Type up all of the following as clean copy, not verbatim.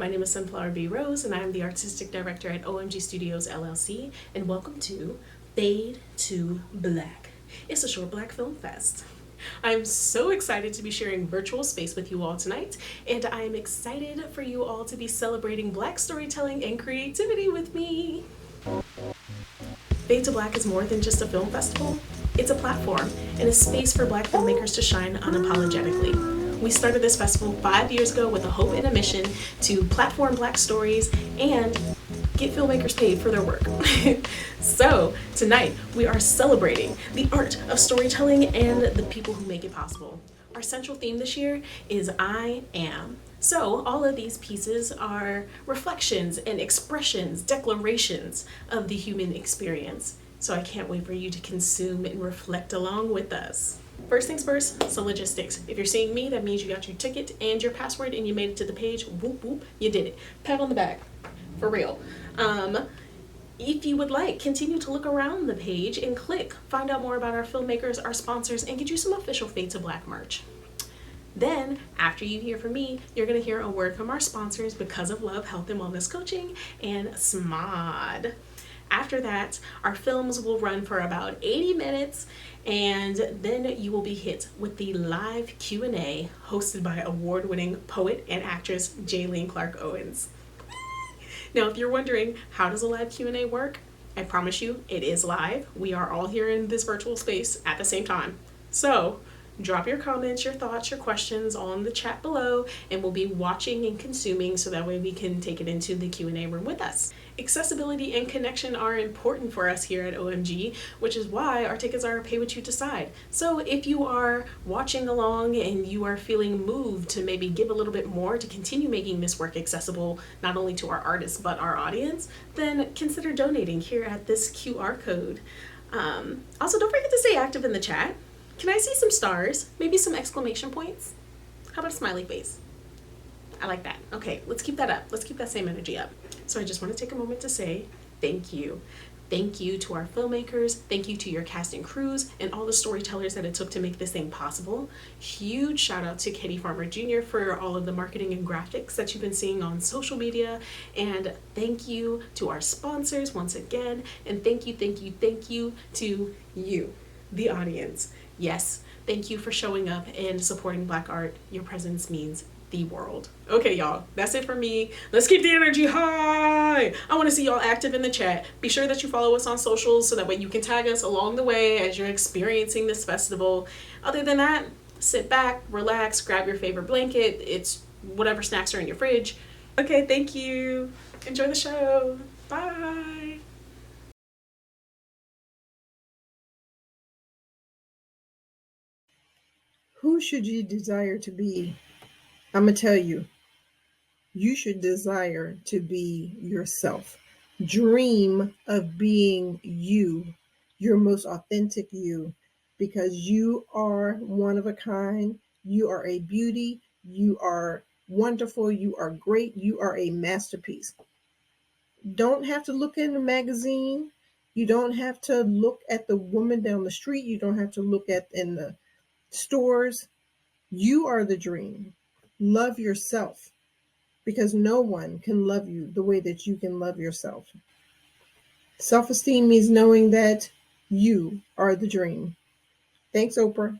My name is Sunflower B. Rose, and I am the Artistic Director at OMG Studios LLC, and welcome to Fade to Black. It's a short Black film fest. I'm so excited to be sharing virtual space with you all tonight, and I am excited for you all to be celebrating Black storytelling and creativity with me. Fade to Black is more than just a film festival. It's a platform and a space for Black filmmakers to shine unapologetically. We started this festival 5 years ago with a hope and a mission to platform Black stories and get filmmakers paid for their work. So tonight we are celebrating the art of storytelling and the people who make it possible. Our central theme this year is I Am. So all of these pieces are reflections and expressions, declarations of the human experience. So I can't wait for you to consume and reflect along with us. First things first, so logistics. If you're seeing me, that means you got your ticket and your password and you made it to the page. Whoop, whoop, you did it. Pat on the back, for real. If you would like, continue to look around the page and click, find out more about our filmmakers, our sponsors, and get you some official Fade to Black merch. Then, after you hear from me, you're going to hear a word from our sponsors, Because of Love, Health and Wellness Coaching, and SMOD. After that, our films will run for about 80 minutes, and then you will be hit with the live Q&A hosted by award-winning poet and actress Jaylene Clark Owens. Now, if you're wondering, how does a live Q&A work? I promise you, it is live. We are all here in this virtual space at the same time. So, drop your comments, your thoughts, your questions on the chat below, and we'll be watching and consuming so that way we can take it into the Q&A room with us. Accessibility and connection are important for us here at OMG, which is why our tickets are pay what you decide. So if you are watching along and you are feeling moved to maybe give a little bit more to continue making this work accessible not only to our artists but our audience, then consider donating here at this QR code. Also, don't forget to stay active in the chat. Can I see some stars? Maybe some exclamation points? How about a smiley face? I like that. Okay, let's keep that up. Let's keep that same energy up. So I just want to take a moment to say thank you. Thank you to our filmmakers. Thank you to your cast and crews and all the storytellers that it took to make this thing possible. Huge shout out to Katie Farmer Jr. for all of the marketing and graphics that you've been seeing on social media. And thank you to our sponsors once again. And thank you to you, the audience. Yes, thank you for showing up and supporting Black art. Your presence means the world. Okay, y'all, that's it for me. Let's keep the energy high. I want to see y'all active in the chat. Be sure that you follow us on socials so that way you can tag us along the way as you're experiencing this festival. Other than that, sit back, relax, grab your favorite blanket. It's whatever snacks are in your fridge. Okay, thank you. Enjoy the show. Bye. Who should you desire to be? I'm going to tell you, you should desire to be yourself. Dream of being you, your most authentic you, because you are one of a kind. You are a beauty. You are wonderful. You are great. You are a masterpiece. Don't have to look in the magazine. You don't have to look at the woman down the street. You don't have to look at in the stores. You are the dream. Love yourself, because no one can love you the way that you can love yourself. Self-esteem means knowing that you are the dream. Thanks, Oprah.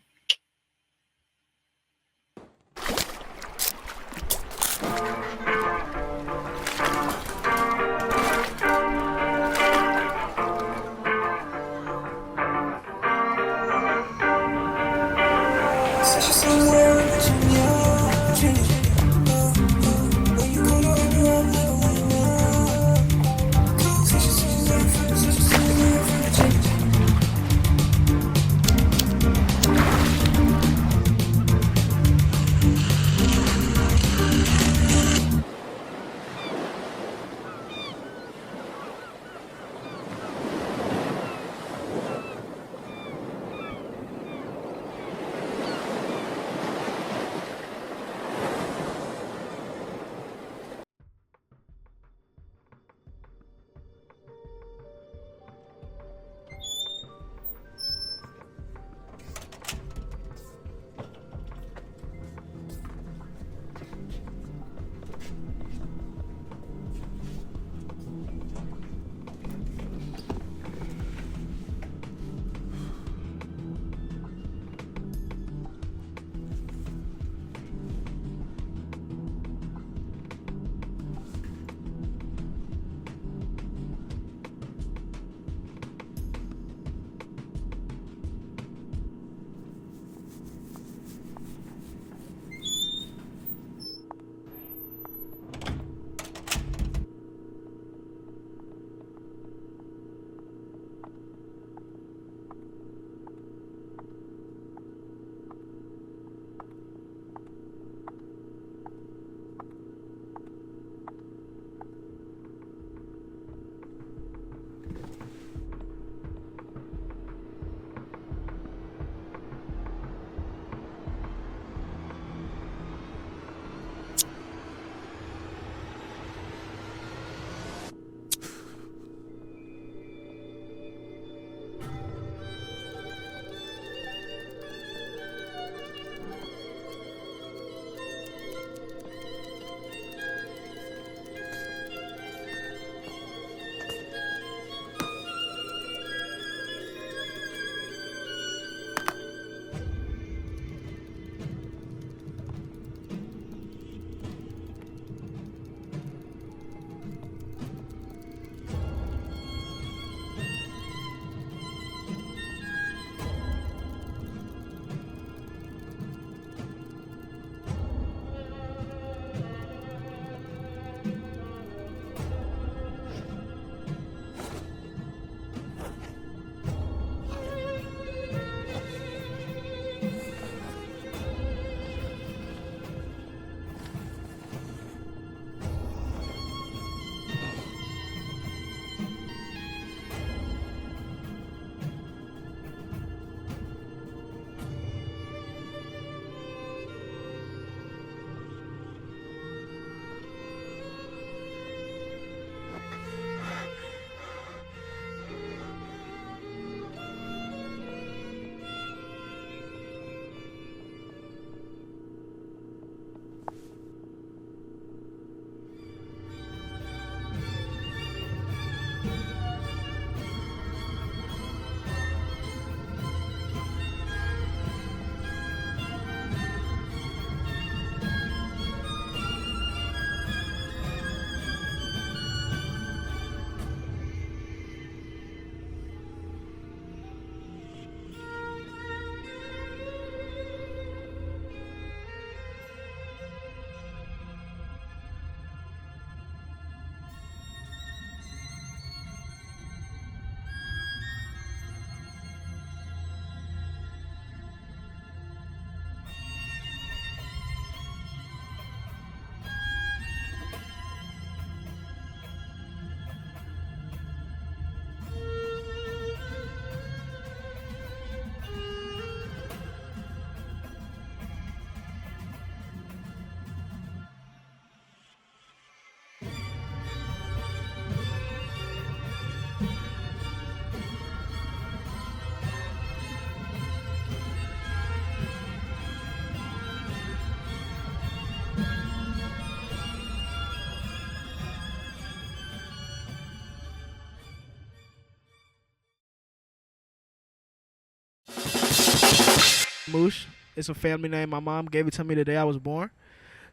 Moosh. It's a family name. My mom gave it to me the day I was born.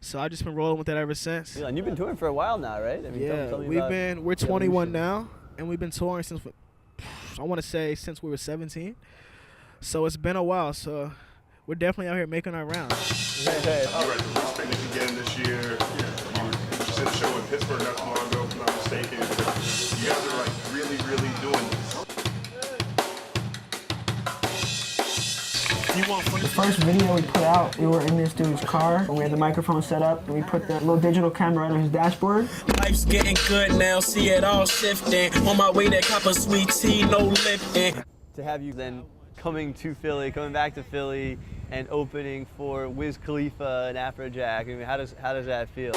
So I've just been rolling with that ever since. Yeah, and you've been touring for a while now, right? I mean, Yeah, tell me we're 21 now, and we've been touring since, I want to say, since we were 17. So it's been a while, so we're definitely out here making our rounds. Picnic again this year. You just did a show in Pittsburgh not too long ago, if I'm not mistaken. You guys are like really doing this. The first video we put out, we were in this dude's car, and we had the microphone set up, and we put the little digital camera right on his dashboard. Life's getting good now, see it all shifting. On my way to cop a sweet tea, no lifting. To have you then coming back to Philly, and opening for Wiz Khalifa and Afrojack, I mean, how does that feel?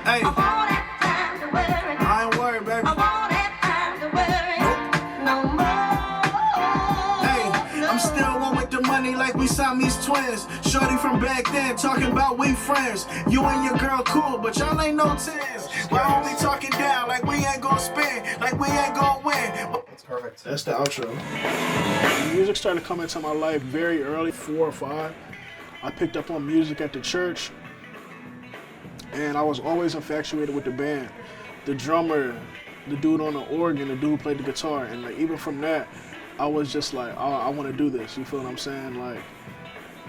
Hey, I ain't worried, baby. Still one with the money like we Siamese twins. Shorty from back then talking about we friends. You and your girl cool, but y'all ain't no tens. We're only talking down like we ain't gonna spin, like we ain't gonna win. That's perfect. That's the outro. Music started coming into my life very early, 4 or 5. I picked up on music at the church, and I was always infatuated with the band. The drummer, the dude on the organ, the dude who played the guitar, and like even from that, I was just like, oh, I want to do this. You feel what I'm saying? Like,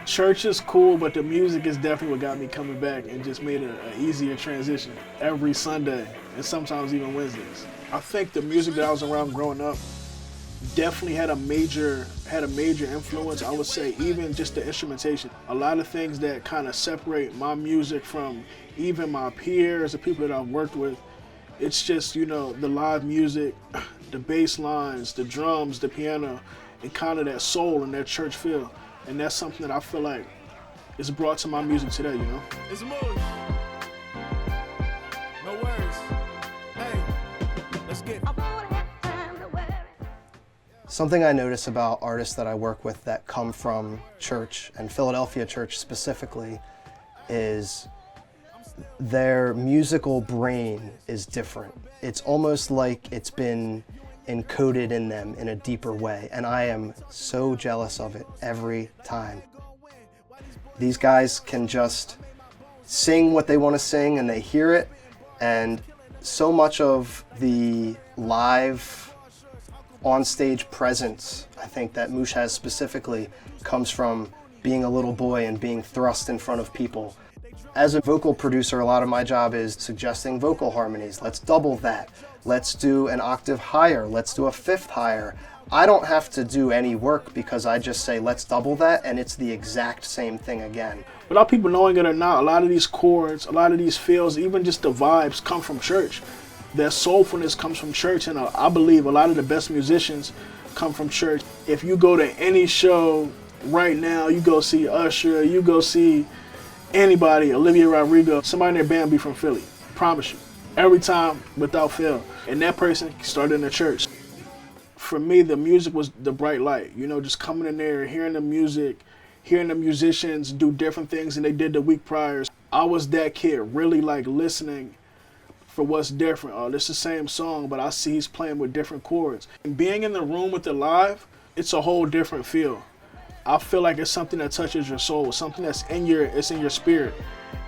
church is cool, but the music is definitely what got me coming back and just made it an easier transition every Sunday and sometimes even Wednesdays. I think the music that I was around growing up definitely had a major influence. I would say even just the instrumentation. A lot of things that kind of separate my music from even my peers, the people that I've worked with. It's just, you know, the live music, the bass lines, the drums, the piano, and kind of that soul and that church feel. And that's something that I feel like is brought to my music today, you know? It's a move. No worries. Hey, let's get it. Something I notice about artists that I work with that come from church, and Philadelphia church specifically, is their musical brain is different. It's almost like it's been encoded in them in a deeper way, and I am so jealous of it every time. These guys can just sing what they want to sing and they hear it, and so much of the live on-stage presence, I think that Moosh has specifically, comes from being a little boy and being thrust in front of people. As a vocal producer, a lot of my job is suggesting vocal harmonies. Let's double that. Let's do an octave higher. Let's do a fifth higher. I don't have to do any work because I just say, let's double that, and it's the exact same thing again. Without people knowing it or not, a lot of these chords, a lot of these feels, even just the vibes come from church. Their soulfulness comes from church, and I believe a lot of the best musicians come from church. If you go to any show right now, you go see Usher, you go see anybody, Olivia Rodrigo, somebody in their band be from Philly. Promise you. Every time, without fail. And that person started in the church. For me, the music was the bright light. You know, just coming in there, hearing the music, hearing the musicians do different things than they did the week prior. I was that kid, really like listening for what's different. Oh, this is the same song, but I see he's playing with different chords. And being in the room with it live, it's a whole different feel. I feel like it's something that touches your soul, something that's in your spirit,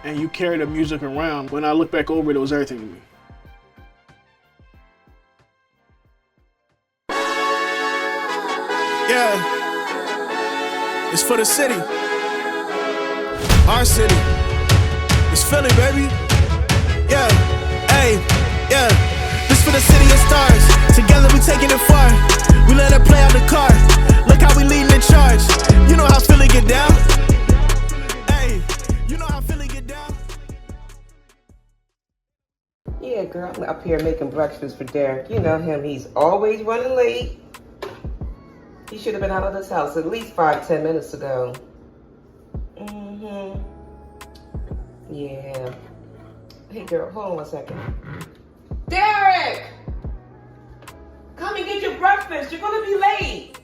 and you carry the music around. When I look back over it, it was everything to me. Yeah, it's for the city, our city. It's Philly, baby. Yeah, hey, yeah. This for the city of stars. Together we taking it far. We let her play out the car. Look how we leading the charge. You know how Philly get down. Hey, you know how Philly get down. Yeah, girl, I'm up here making breakfast for Derek. You know him, he's always running late. He should have been out of this house at least 5-10 minutes ago. Yeah. Hey girl, hold on 1 second. Derek! Come and get your breakfast, you're gonna be late.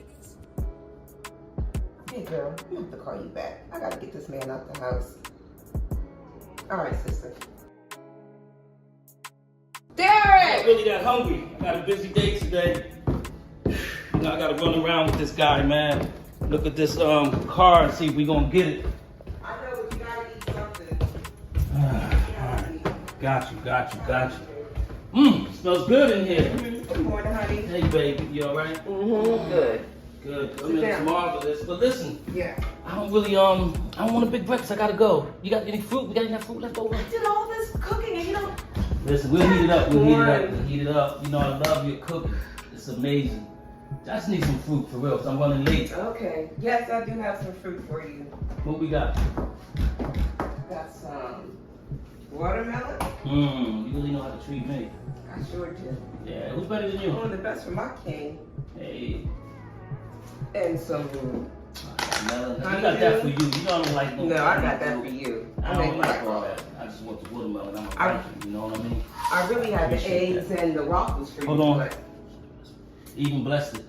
Hey girl, I'm gonna have to call you back. I gotta get this man out the house. All right, sister. Derek! I'm not really that hungry. I got a busy day today. You know, I gotta run around with this guy, man. Look at this car and see if we gonna get it. I know, but you gotta eat something. Alright. Got you. Smells good in here. Good morning, honey. Hey, baby, you alright? Good. Good. I mean, it's marvelous. But listen, Yeah. I don't really, I don't want a big breakfast. I gotta go. You got any fruit? We got enough fruit left over? I did all this cooking and you don't. Listen, we'll heat it up. We'll heat it up. You know, I love your cooking. It's amazing. I just need some fruit for real, because I'm running late. Okay. Yes, I do have some fruit for you. What we got? Got some watermelon. You really know how to treat me. I sure do. Yeah, who's better than you? One of the best for my king. Hey. And some. Watermelon. I got that for you. You know I don't like no. No, I got that for you. I don't like all that. I just want the watermelon. I'm a Viking, you know what I mean? I really have the eggs and the waffles for you. Hold on. But Even blessed it.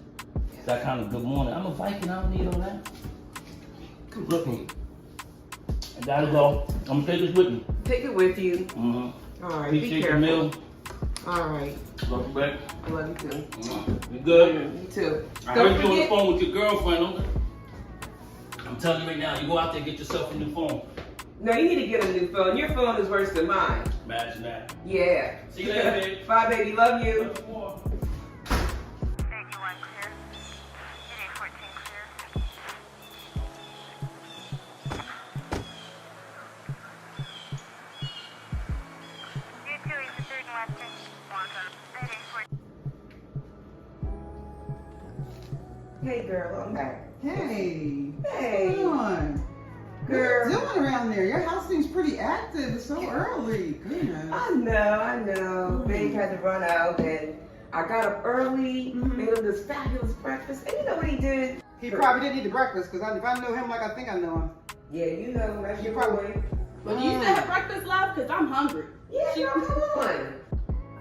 It's that kind of good morning. I'm a Viking. I don't need all that. Look me. I gotta go. I'm gonna take this with me. take it with you. All right, be Appreciate careful. the meal. All right. Love you back. I love you too. You good? You too. I Don't heard you on the forget. phone with your girlfriend. I'm telling you right now, you go out there and get yourself a new phone. No, you need to get a new phone. Your phone is worse than mine. Imagine that. Yeah. See you later, baby. Bye, baby. Love you. Love you more. Hey, girl. I'm back. Hey, Hey. what's going on? Girl. What are you doing around there? Your house seems pretty active. It's so early. Goodness. I know. Babe had to run out, and I got up early, made him this fabulous breakfast, and you know what he did? He probably didn't eat the breakfast, because if I know him like I think I know him. Yeah, you know, that's your probably- boy. But do you still have breakfast left? Because I'm hungry. Yeah, girl, come on.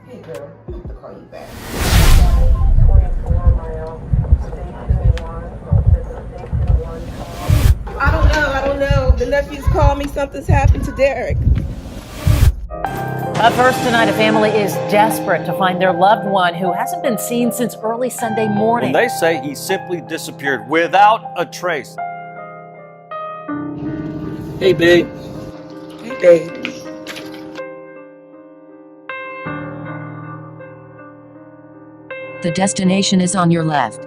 Hey, girl, I'm going to call you back. I don't know. The nephews called me. Something's happened to Derek. Up first tonight, a family is desperate to find their loved one who hasn't been seen since early Sunday morning. When they say he simply disappeared without a trace. Hey, babe. Hey, babe. The destination is on your left.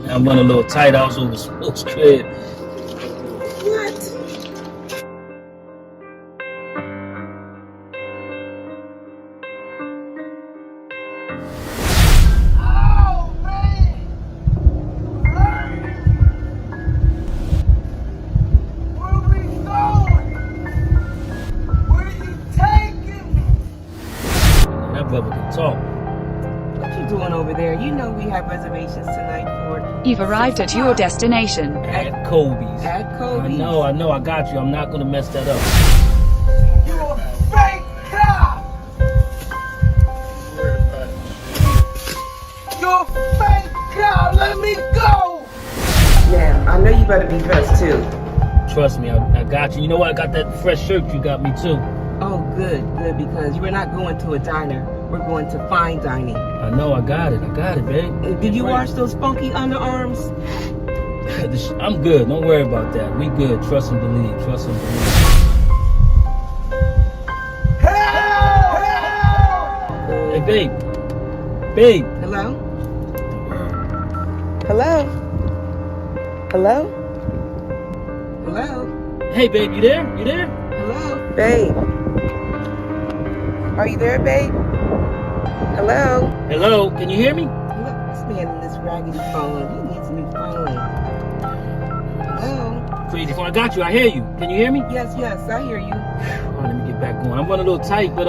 I'm running a little tight. I was over Smoke's crib. What? That brother can talk. What you doing over there? You know we have reservations tonight for... You've arrived at your destination. At Kobe's. At Kobe's. I know, I got you. I'm not gonna mess that up. You a fake cop! You're a fake cop! Let me go! Yeah, I know you better be dressed too. Trust me, I got you. You know what? I got that fresh shirt you got me too. Oh, good, because we're not going to a diner. We're going to fine dining. I know, I got it, babe. Did you wash those funky underarms? I'm good. Don't worry about that. We good. Trust and believe. Trust and believe. Hey, babe. Babe. Hello? Hello? Hello? Hello? Hey, babe, you there? You there? Hello? Babe. Are you there, babe? Hello? Hello? Can you hear me? Look, this man in this raggedy phone. He needs a new phone. Hello? Crazy phone. I got you. I hear you. Can you hear me? Yes, I hear you. All right, let me get back going. I'm running a little tight, but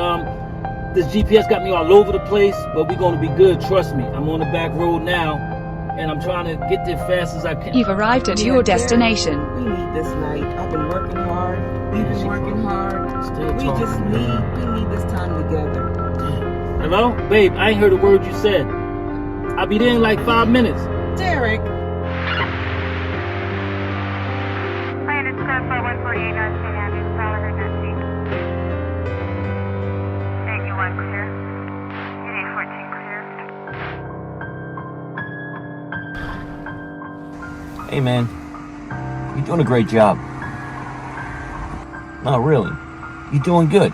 this GPS got me all over the place, but we're gonna be good. Trust me. I'm on the back road now, and I'm trying to get there fast as I can. You've arrived at your destination. We need this night. I've been working hard. We've been working hard. Still We talking. need this time together. Hello? Babe, I ain't heard a word you said. I'll be there in like 5 minutes. Derek. Hey man, you're doing a great job. No, really, you're doing good.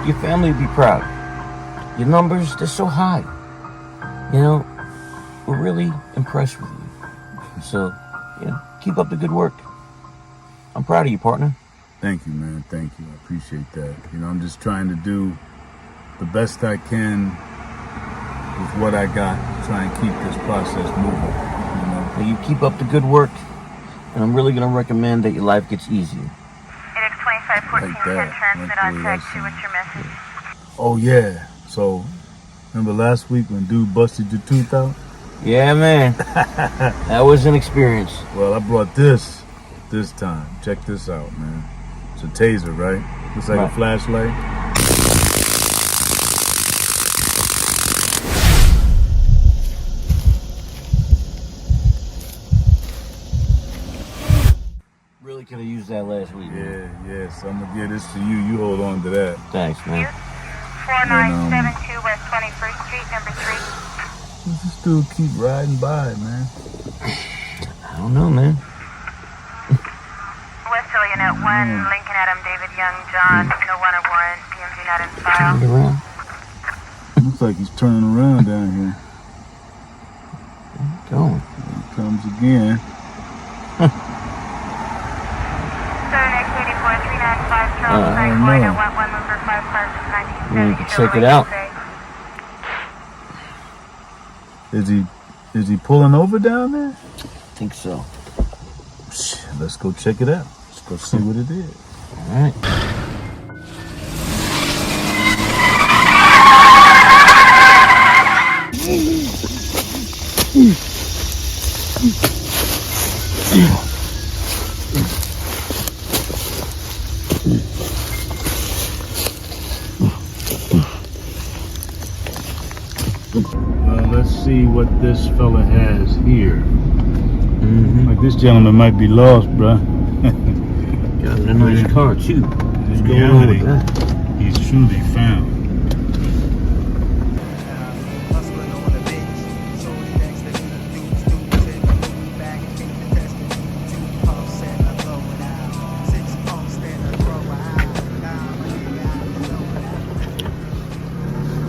Your family will be proud. Your numbers, they're so high. You know, we're really impressed with you. So, keep up the good work. I'm proud of you, partner. Thank you, man. Thank you. I appreciate that. I'm just trying to do the best I can with what I got, try and keep this process moving. Well, you keep up the good work, and I'm really going to recommend that your life gets easier. It's 2514 Like that. transmit Hopefully on that's text. What's your message? Oh, yeah. So, remember last week when dude busted your tooth out? Yeah, man. That was an experience. Well, I brought this time. Check this out, man. It's a taser, right? Looks like a flashlight. Really could have used that last week. Yeah. So I'm gonna give this to you. You hold on to that. Thanks, man. 4972 West 21st Street, number 3. Does this dude keep riding by, man? I don't know, man. West Hill Unit 1, Lincoln Adam, David Young, John, no warrant or warrant, PMG not in file. Turn around. Looks like he's turning around down here. Going. Here he comes again. You can check it out. Is he pulling over down there? I think so. Let's go check it out. Let's go see what it is. All right. Let's see what this fella has here. Like this gentleman might be lost, bruh. Got a nice car too. What's going on with that? He's truly found.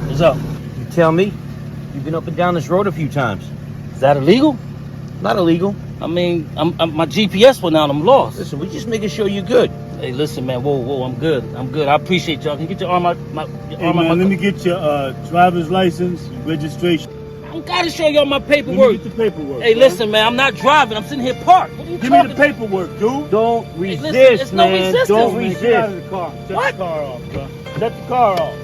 What's up? You tell me. You've been up and down this road a few times. Is that illegal? Not illegal. I mean, my GPS went out. I'm lost. Listen, we're just making sure you're good. Hey, listen, man. Whoa. I'm good. I appreciate y'all. Can you get your arm out? Hey, man, let me get your driver's license, registration. I gotta show y'all my paperwork. Let me get the paperwork. Hey, bro. listen, man. I'm not driving. I'm sitting here parked. What are you Give me talking the paperwork, dude. Don't resist, listen, there's no man. resistance. Don't Man, resist. get out of the car. Shut What? the car off, bro. Shut the car off.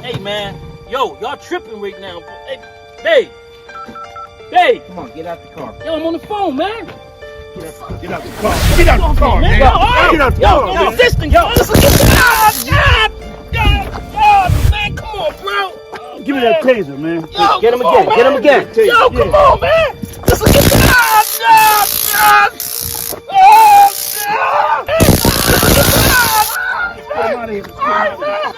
Hey, man. Yo, y'all tripping right now. Hey, babe. Babe. Come on, get out the car. Yo, I'm on the phone, man. Get out the car. Get out the car, man. Yo, Get out the car, yo, man. resisting. Yo, listen, man, come on, bro. Give me that taser, man. Yo, Get him come on, again. Get him man. again. Yo, come on, man. Listen, get Get him out of here. Get him out of here.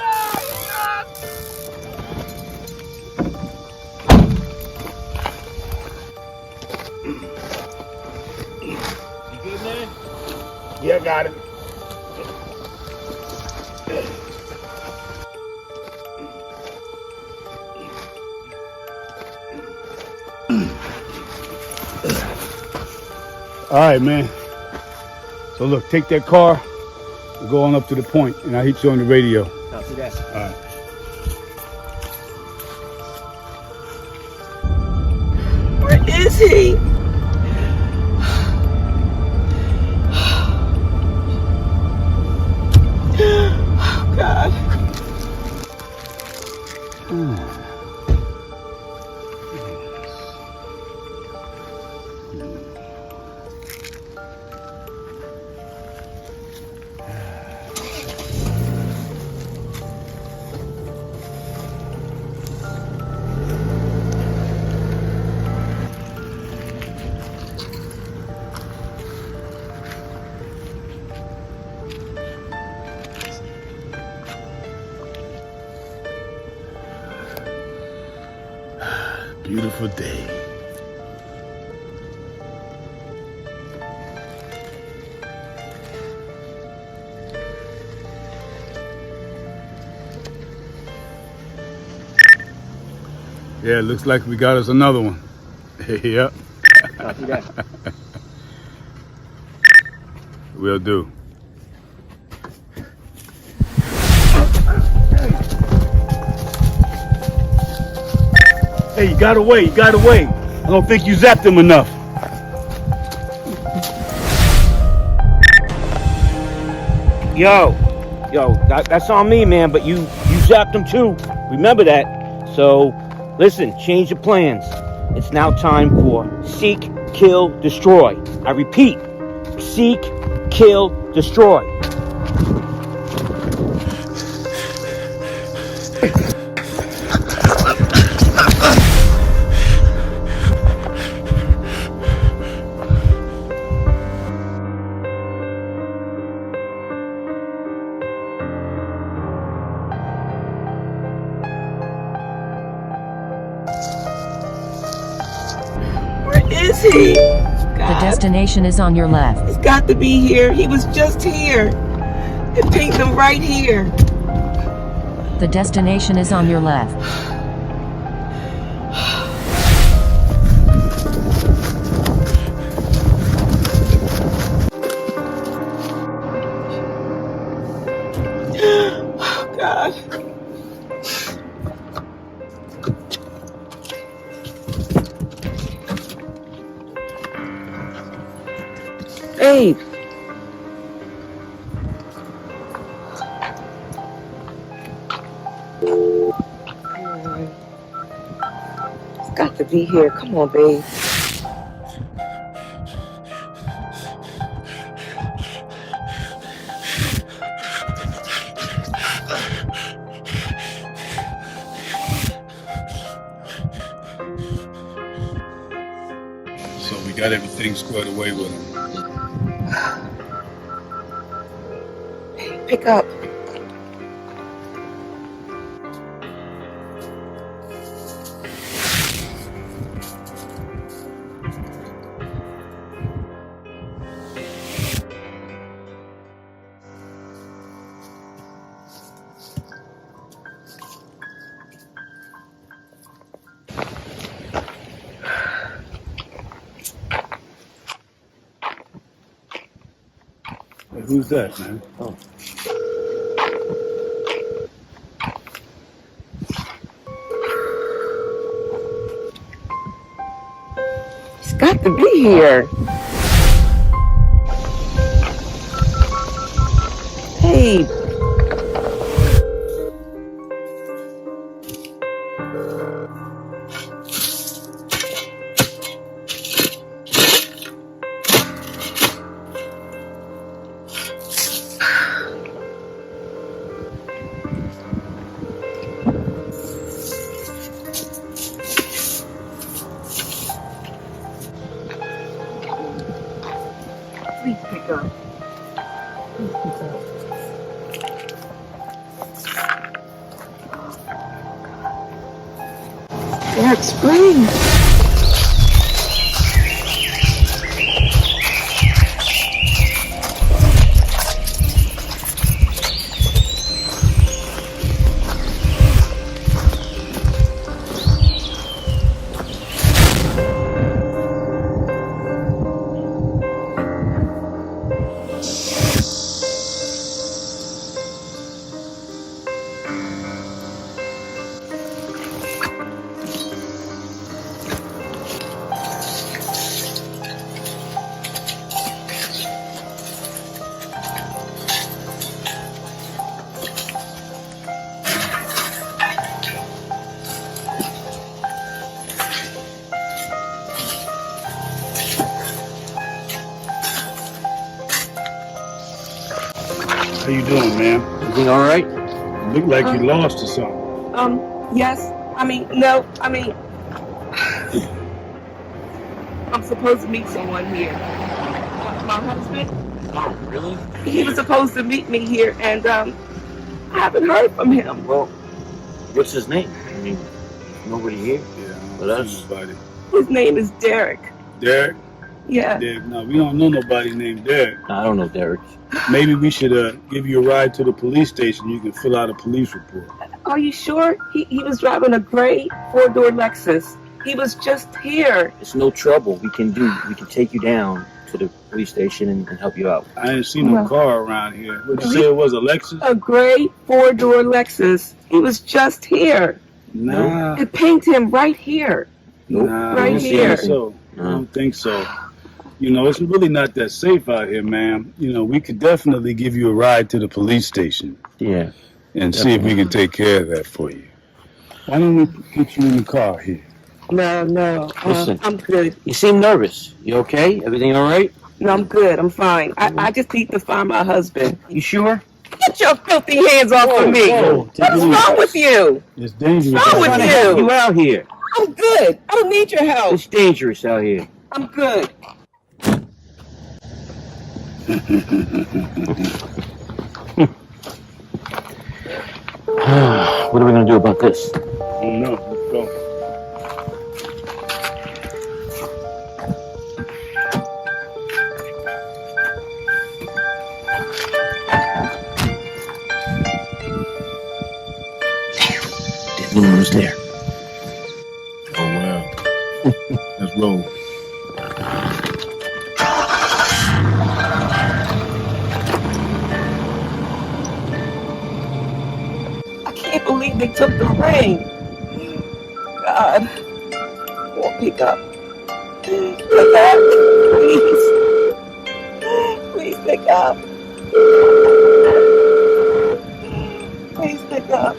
You good, man? Yeah, I got it. All right, man. So look, take that car and go on up to the point, and I'll hit you on the radio. Copy that. All right. Where is he? Oh, God. Beautiful day. Yeah, looks like we got us another one. Yep. Copy that. Will do. Hey, you got away, you got away. I don't think you zapped him enough. Yo, that's on me, man, but you zapped him too. Remember that. So, listen, change your plans. It's now time for seek, kill, destroy. I repeat, seek, kill, destroy. Where is he? The destination is on your left. He's got to be here. He was just here. It pinged him right here. The destination is on your left. Oh, God. Hey. It's got to be here. Come on, babe. So we got everything squared away with him. Hey, pick up. Hey, who's that, man? Oh. He's got to be here. Hey. Please pick up. Please pick up. Derek Spring. How you doing, man? Everything all right? You look like you lost or something. Yes. No. I'm supposed to meet someone here. My husband. Oh, really? He was supposed to meet me here, and I haven't heard from him. Well, what's his name? I mean, nobody here. Yeah, But us. nobody. His name is Derek. Derek? Yeah. Derek, no, we don't know nobody named Derek. I don't know Derek. Maybe we should give you a ride to the police station. You can fill out a police report. Are you sure? He was driving a gray four-door Lexus. He was just here. It's no trouble. We can take you down to the police station and help you out. I ain't seen no car around here. What'd you say it was, a Lexus? A gray four-door Lexus. He was just here. Nah. It pinged him right here. Nah, Right I don't here. think so. I don't think so. You know, it's really not that safe out here, ma'am. You know, we could definitely give you a ride to the police station. Yeah. And see if we can take care of that for you. Why don't we get you in the car here? No. Listen. I'm good. You seem nervous. You okay? Everything all right? No, I'm good. I'm fine. I just need to find my husband. You sure? Get your filthy hands off of me. What's wrong with you? It's dangerous. What's wrong with you? You out here. I'm good. I don't need your help. It's dangerous out here. I'm good. What are we gonna do about this? I don't know. Let's go. That woman was there. Oh, wow. Let's roll. I can't believe they took the ring. God. Won't pick up. Pick up. Please. Please pick up. Please pick up.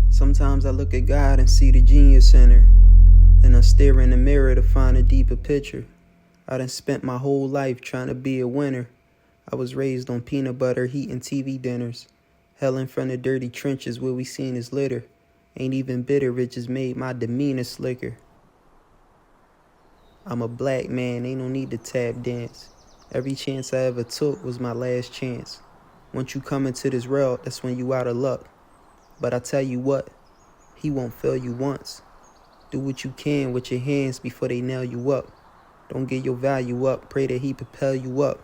Sometimes I look at God and see the genius in her. Then I stare in the mirror to find a deeper picture. I done spent my whole life trying to be a winner. I was raised on peanut butter, heating TV dinners. Hell in front of dirty trenches where we seen his litter. Ain't even bitter, it just made my demeanor slicker. I'm a black man, ain't no need to tap dance. Every chance I ever took was my last chance. Once you come into this world, that's when you out of luck. But I tell you what, he won't fail you once. Do what you can with your hands before they nail you up. Don't get your value up, pray that he propel you up.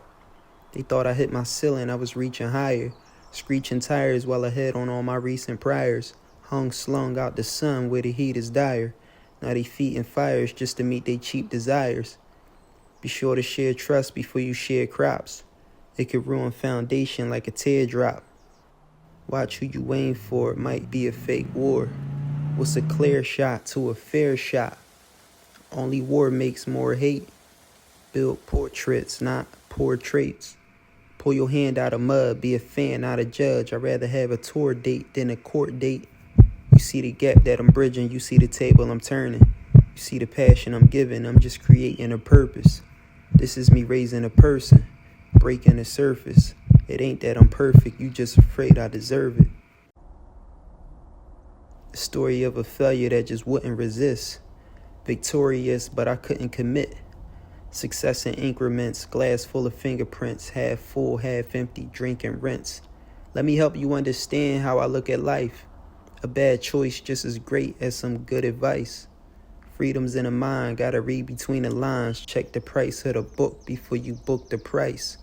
They thought I hit my ceiling, I was reaching higher. Screeching tires while I head on all my recent priors. Hung slung out the sun where the heat is dire. Now they feeding fires just to meet their cheap desires. Be sure to share trust before you share crops. It could ruin foundation like a teardrop. Watch who you aim for, it might be a fake war. What's a clear shot to a fair shot? Only war makes more hate. Build portraits, not portraits. Pull your hand out of mud, be a fan, not a judge. I'd rather have a tour date than a court date. You see the gap that I'm bridging, you see the table I'm turning. You see the passion I'm giving, I'm just creating a purpose. This is me raising a person, breaking the surface. It ain't that I'm perfect, you just afraid I deserve it. The story of a failure that just wouldn't resist. Victorious, but I couldn't commit. Success in increments, glass full of fingerprints, half full, half empty, drink and rinse. Let me help you understand how I look at life. A bad choice just as great as some good advice. Freedom's in the mind, gotta read between the lines. Check the price of the book before you book the price.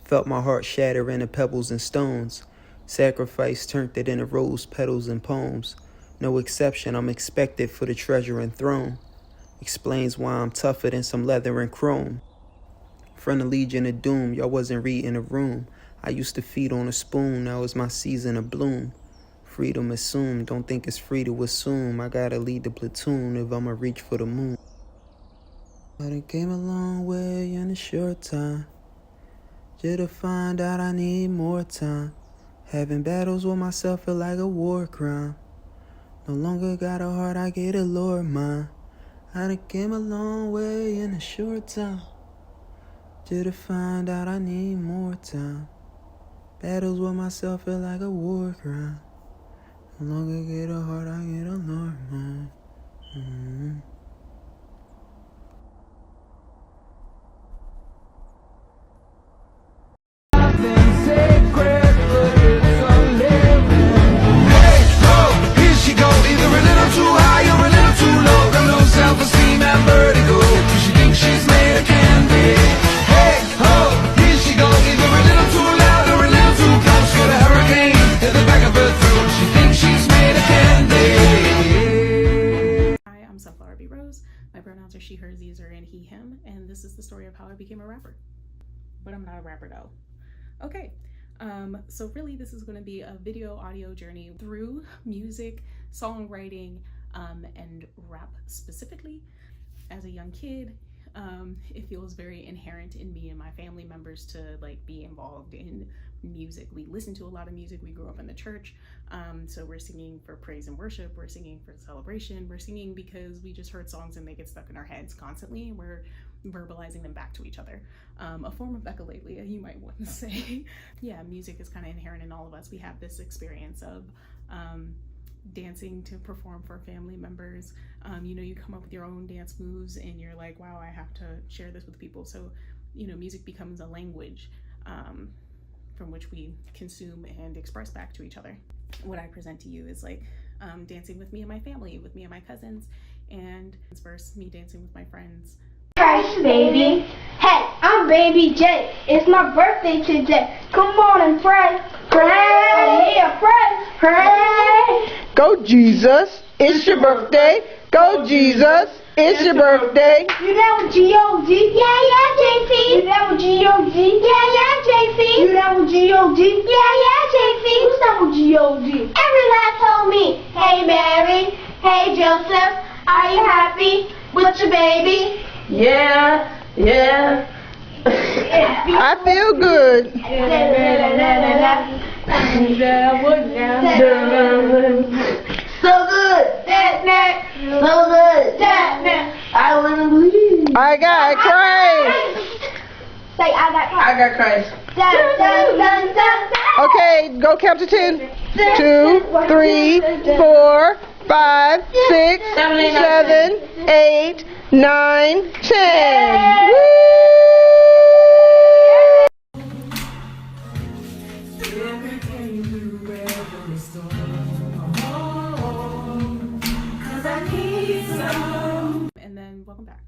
Felt my heart shatter into pebbles and stones. Sacrifice turned it into rose petals and poems. No exception, I'm expected for the treasure and throne. Explains why I'm tougher than some leather and chrome. From the Legion of Doom, y'all wasn't reading the room. I used to feed on a spoon, now it's my season of bloom. Freedom assumed, don't think it's free to assume. I gotta lead the platoon if I'ma reach for the moon. But it came a long way in a short time. Just to find out I need more time. Having battles with myself feel like a war crime. No longer got a heart, I get a Lord mine. I done came a long way in a short time. Just to find out I need more time. Battles with myself feel like a war crime. No longer get a heart, I get a Lord mine. My pronouns are she, her, these, and he, him, and this is the story of how I became a rapper. But I'm not a rapper though. Okay, so really this is going to be a video audio journey through music, songwriting, and rap specifically. As a young kid, it feels very inherent in me and my family members to like be involved in music. We listen to a lot of music. We grew up in the church, so we're singing for praise and worship, we're singing for celebration, we're singing because we just heard songs and they get stuck in our heads constantly, and we're verbalizing them back to each other. A form of echolalia, you might want to say. Yeah, music is kind of inherent in all of us. We have this experience of dancing to perform for family members. You know, you come up with your own dance moves and you're like, wow, I have to share this with people. So, you know, music becomes a language from which we consume and express back to each other. What I present to you is like dancing with me and my family, with me and my cousins, and versus me dancing with my friends. Christ, baby. Hey, I'm Baby J. It's my birthday today. Come on and pray. Pray. Oh, yeah, pray. Pray. Go Jesus, it's your birthday. Go Jesus, it's your birthday. You down with G.O.D.? Yeah, yeah, JC. You down with G.O.D.? Yeah, yeah, JC. You down with G.O.D.? Yeah, yeah, JC. Who's down with G.O.D.? Every last homie. Hey, Mary. Hey, Joseph. Are you happy with your baby? Yeah, yeah. I feel good. So good, that, so good, that, I wanna believe. I got Christ. Say, I got Christ. I got Christ. Dun, dun, dun, dun, dun. Okay, go count to 10. 2, 3, 4, 5, 6, 7, 8, 9, 10. Woo! And then welcome back.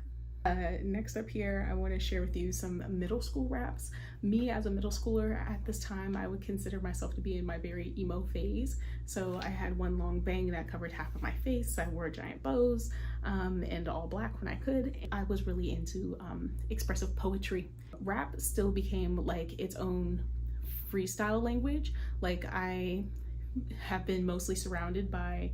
Next up here, I want to share with you some middle school raps. Me as a middle schooler at this time, I would consider myself to be in my very emo phase. So I had one long bang that covered half of my face. I wore giant bows and all black when I could. I was really into expressive poetry. Rap still became like its own freestyle language. Like I have been mostly surrounded by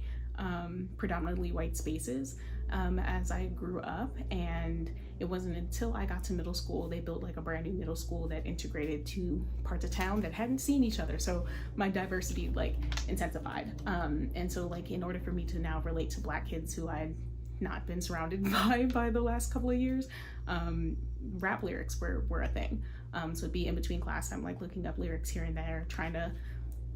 predominantly white spaces as I grew up, and it wasn't until I got to middle school they built like a brand new middle school that integrated two parts of town that hadn't seen each other, so my diversity like intensified, and so like in order for me to now relate to Black kids who I'd not been surrounded by the last couple of years, rap lyrics were a thing. So it'd be in between class, I'm like looking up lyrics here and there, trying to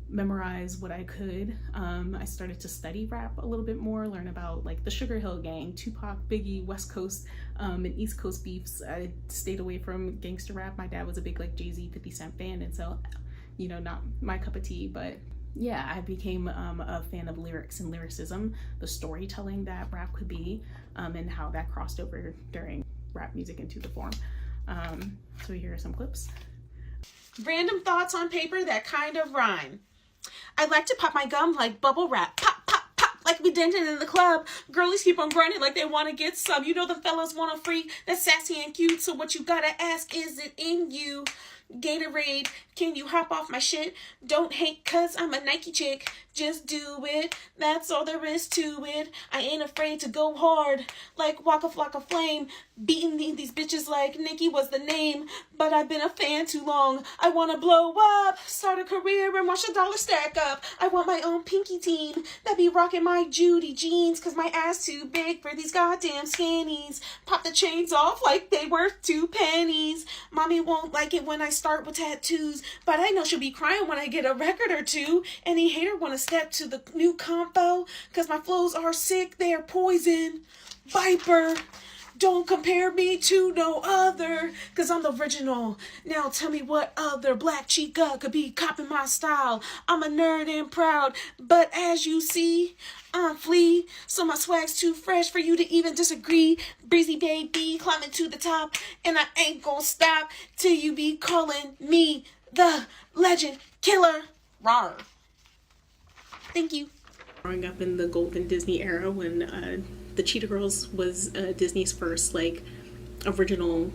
memorize what I could. I started to study rap a little bit more, learn about like the Sugar Hill Gang, Tupac, Biggie, West Coast and East Coast beefs. I stayed away from gangster rap. My dad was a big like Jay-Z, 50 Cent fan, and so, you know, not my cup of tea, but yeah, I became a fan of lyrics and lyricism, the storytelling that rap could be, and how that crossed over during rap music into the form. So here are some clips. Random thoughts on paper that kind of rhyme. I like to pop my gum like bubble wrap. Pop, pop, pop, like we dancing in the club. Girlies keep on grinding like they want to get some. You know the fellas want a freak that's sassy and cute. So what you gotta ask, is it in you? Gatorade, can you hop off my shit? Don't hate cause I'm a Nike chick. Just do it, that's all there is to it. I ain't afraid to go hard like Waka Flocka Flame. Beating these bitches like Nicki was the name. But I've been a fan too long. I wanna blow up, start a career and watch the dollar stack up. I want my own pinky team that be rocking my Judy jeans, cause my ass too big for these goddamn skinnies. Pop the chains off like they worth 2 pennies. Mommy won't like it when I start with tattoos, but I know she'll be crying when I get a record or two. Any hater wanna step to the new combo, cause my flows are sick, they are poison. Viper, don't compare me to no other, cause I'm the original. Now tell me what other black chica could be copying my style. I'm a nerd and proud, but as you see, I'm flea, so my swag's too fresh for you to even disagree. Breezy baby, climbing to the top, and I ain't gonna stop till you be calling me the legend killer. Rawr. Thank you. Growing up in the golden Disney era when the Cheetah Girls was Disney's first like original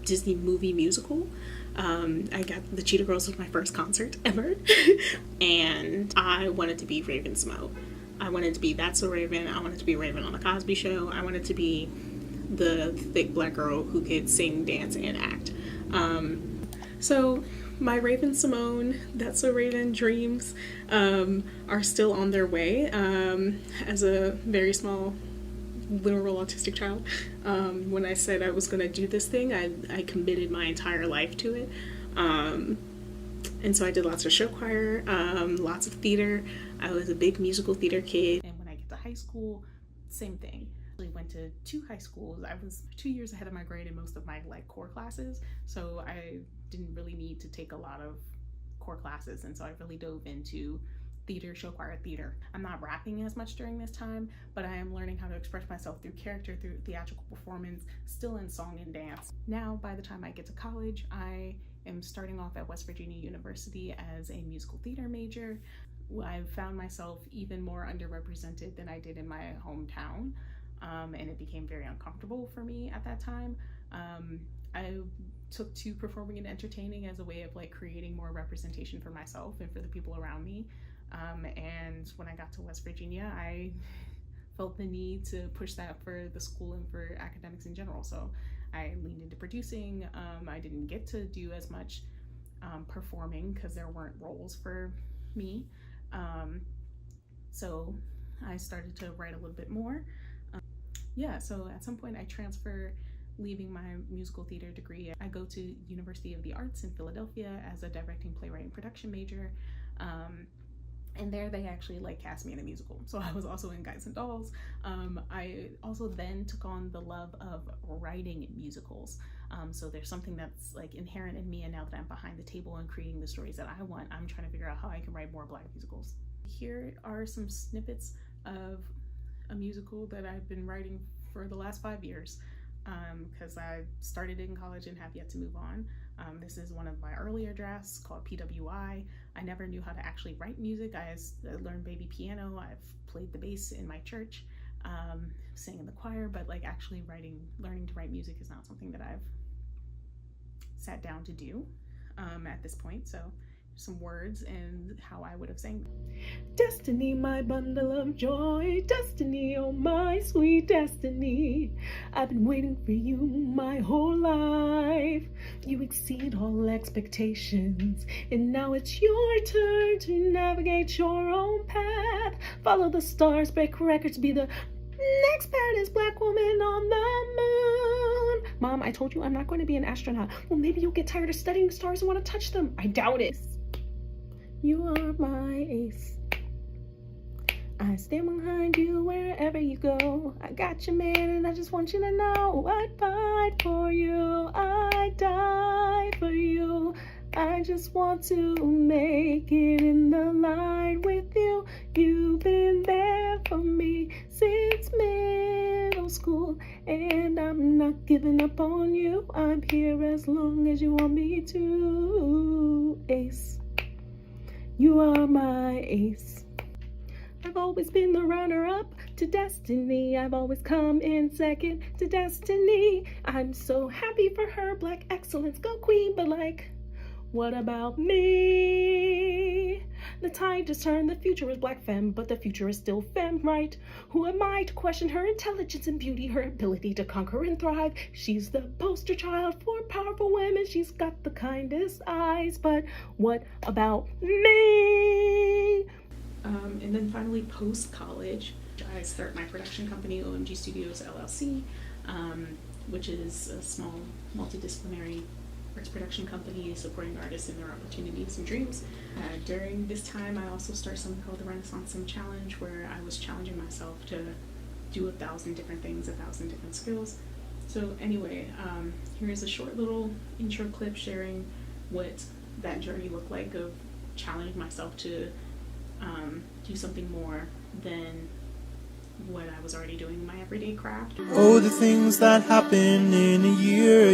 Disney movie musical. I got the Cheetah Girls was my first concert ever, and I wanted to be Raven Smo. I wanted to be That's So Raven. I wanted to be Raven on the Cosby Show. I wanted to be the thick black girl who could sing, dance, and act. So my Raven Simone, That's So Raven dreams are still on their way. As a very small literal autistic child, when I said I was going to do this thing, I committed my entire life to it. And so I did lots of show choir, lots of theater. I was a big musical theater kid. And when I get to high school, same thing. I went to 2 high schools. I was 2 years ahead of my grade in most of my like core classes, so I didn't really need to take a lot of core classes, and so I really dove into theater, show choir, theater. I'm not rapping as much during this time, but I am learning how to express myself through character, through theatrical performance, still in song and dance. Now, by the time I get to college, I am starting off at West Virginia University as a musical theater major. I've found myself even more underrepresented than I did in my hometown, and it became very uncomfortable for me at that time. I took to performing and entertaining as a way of like creating more representation for myself and for the people around me. And when I got to West Virginia, I felt the need to push that for the school and for academics in general. So I leaned into producing. I didn't get to do as much performing because there weren't roles for me. So I started to write a little bit more. Yeah, so at some point I transfer, leaving my musical theater degree. I go to University of the Arts in Philadelphia as a directing, playwright, and production major. And there they actually like cast me in a musical. So I was also in Guys and Dolls. I also then took on the love of writing musicals. So there's something that's like inherent in me, and now that I'm behind the table and creating the stories that I want, I'm trying to figure out how I can write more Black musicals. Here are some snippets of a musical that I've been writing for the last 5 years, because I started in college and have yet to move on. This is one of my earlier drafts called PWI. I never knew how to actually write music. I learned baby piano. I've played the bass in my church, sang in the choir, but like actually learning to write music is not something that I've sat down to do at this point. So some words and how I would have sang them. Destiny, my bundle of joy. Destiny, oh my sweet destiny. I've been waiting for you my whole life. You exceed all expectations, and now it's your turn to navigate your own path. Follow the stars, break records, be the next baddest Black woman on the moon. Mom, I told you I'm not going to be an astronaut. Well, maybe you'll get tired of studying stars and want to touch them. I doubt it. You are my ace. I stand behind you wherever you go. I got you, man, and I just want you to know I'd fight for you. I'd die for you. I just want to make it in the line with you. You've been there for me since middle school, and I'm not giving up on you. I'm here as long as you want me to. Ace, you are my ace. I've always been the runner-up to destiny. I've always come in second to destiny. I'm so happy for her, black excellence, go queen. But like, what about me? The tide just turned, the future is black femme, but the future is still femme, right? Who am I to question her intelligence and beauty, her ability to conquer and thrive? She's the poster child for powerful women. She's got the kindest eyes, but what about me? And then finally, post-college, I start my production company, OMG Studios LLC, which is a small multidisciplinary arts production company supporting artists in their opportunities and dreams. During this time, I also started something called the Renaissance Sim Challenge, where I was challenging myself to do 1,000 different things, 1,000 different skills. So anyway, here's a short little intro clip sharing what that journey looked like of challenging myself to do something more than what I was already doing in my everyday craft. Oh, the things that happen in a year.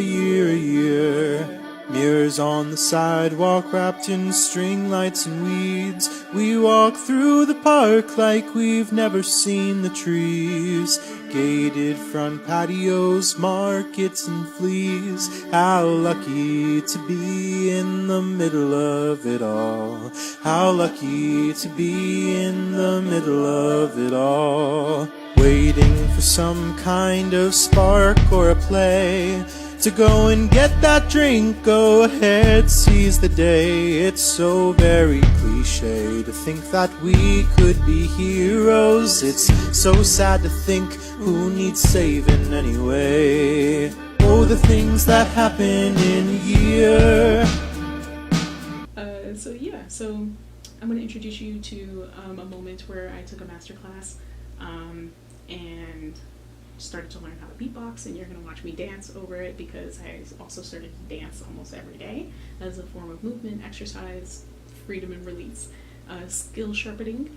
Mirrors on the sidewalk wrapped in string lights and weeds. We walk through the park like we've never seen the trees. Gated front patios, markets and fleas. How lucky to be in the middle of it all. How lucky to be in the middle of it all. Waiting for some kind of spark or a play to go and get that drink, go ahead, seize the day. It's so very cliche to think that we could be heroes. It's so sad to think who needs saving anyway. Oh, the things that happen in a year. So I'm going to introduce you to a moment where I took a master class and started to learn how to beatbox, and you're going to watch me dance over it because I also started to dance almost every day as a form of movement, exercise, freedom and release, skill sharpening.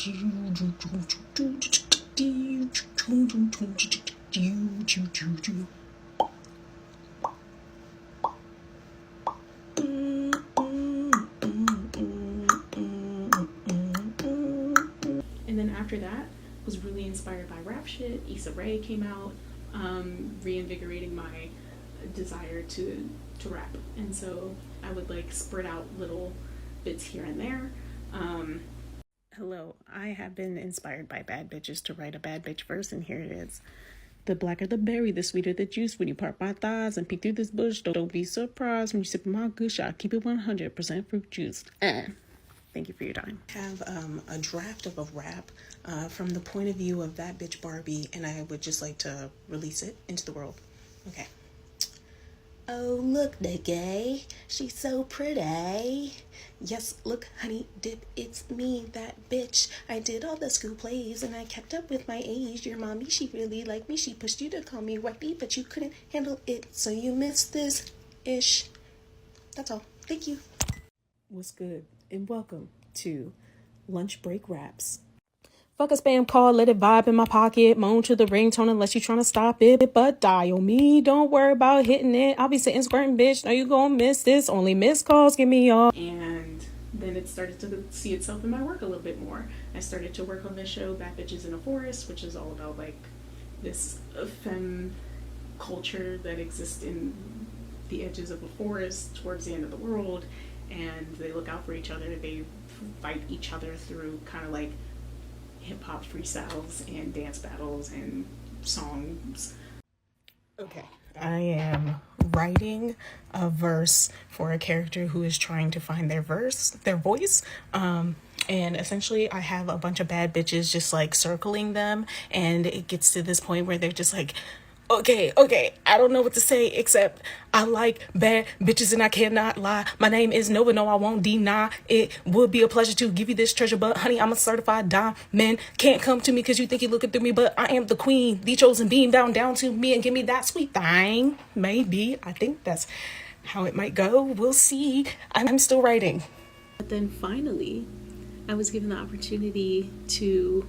And then after that, was really inspired by rap shit. Issa Rae came out, reinvigorating my desire to rap. And so I would like spread out little bits here and there. Hello, I have been inspired by bad bitches to write a bad bitch verse, and here it is. The blacker the berry, the sweeter the juice. When you part my thighs and peek through this bush, don't be surprised when you sip my gush. I keep it 100% fruit juice. Thank you for your time. I have a draft of a rap from the point of view of that bitch Barbie, and I would just like to release it into the world. Okay. Oh, look, the gay. She's so pretty. Yes, look, honey dip, it's me, that bitch. I did all the school plays and I kept up with my age. Your mommy, she really liked me. She pushed you to call me whitey, but you couldn't handle it, so you missed this ish. That's all. Thank you. What's good? And welcome to Lunch Break Raps. Fuck a spam call, let it vibe in my pocket. Moan to the ringtone unless you tryna stop it. But dial me, don't worry about hitting it. I'll be sitting squirting, bitch. Know you gon' miss this. Only missed calls, give me all. And then it started to see itself in my work a little bit more. I started to work on this show, Bad Bitches in a Forest, which is all about like this femme culture that exists in the edges of a forest towards the end of the world. And they look out for each other. They fight each other through kind of like hip-hop freestyles and dance battles and songs. Okay, I am writing a verse for a character who is trying to find their voice. And essentially I have a bunch of bad bitches just like circling them, and it gets to this point where they're just like, okay, I don't know what to say except I like bad bitches and I cannot lie. My name is Nova, no, I won't deny. It would be a pleasure to give you this treasure, but honey, I'm a certified diamond. Can't come to me because you think you're looking through me, but I am the queen, the chosen being, bound down to me and give me that sweet thing. Maybe, I think that's how it might go. We'll see. I'm still writing. But then finally, I was given the opportunity to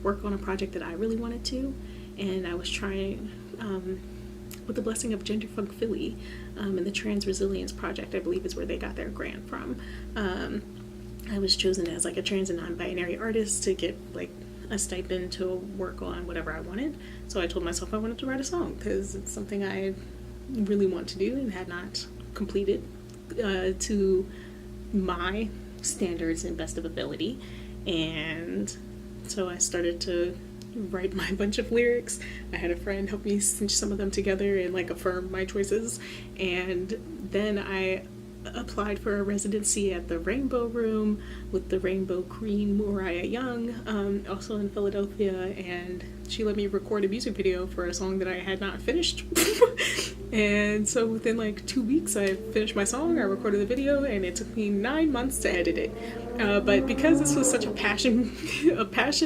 work on a project that I really wanted to. And I was trying, with the blessing of Gender Funk Philly, and the Trans Resilience Project, I believe is where they got their grant from. I was chosen as like a trans and non-binary artist to get like a stipend to work on whatever I wanted. So I told myself I wanted to write a song because it's something I really want to do and had not completed to my standards and best of ability. And so I started to write my bunch of lyrics. I had a friend help me cinch some of them together and like affirm my choices, and then I applied for a residency at the Rainbow Room with the Rainbow Queen Mariah Young, also in Philadelphia, and she let me record a music video for a song that I had not finished. And so within like 2 weeks I finished my song, I recorded the video, and it took me 9 months to edit it. But because this was such a passion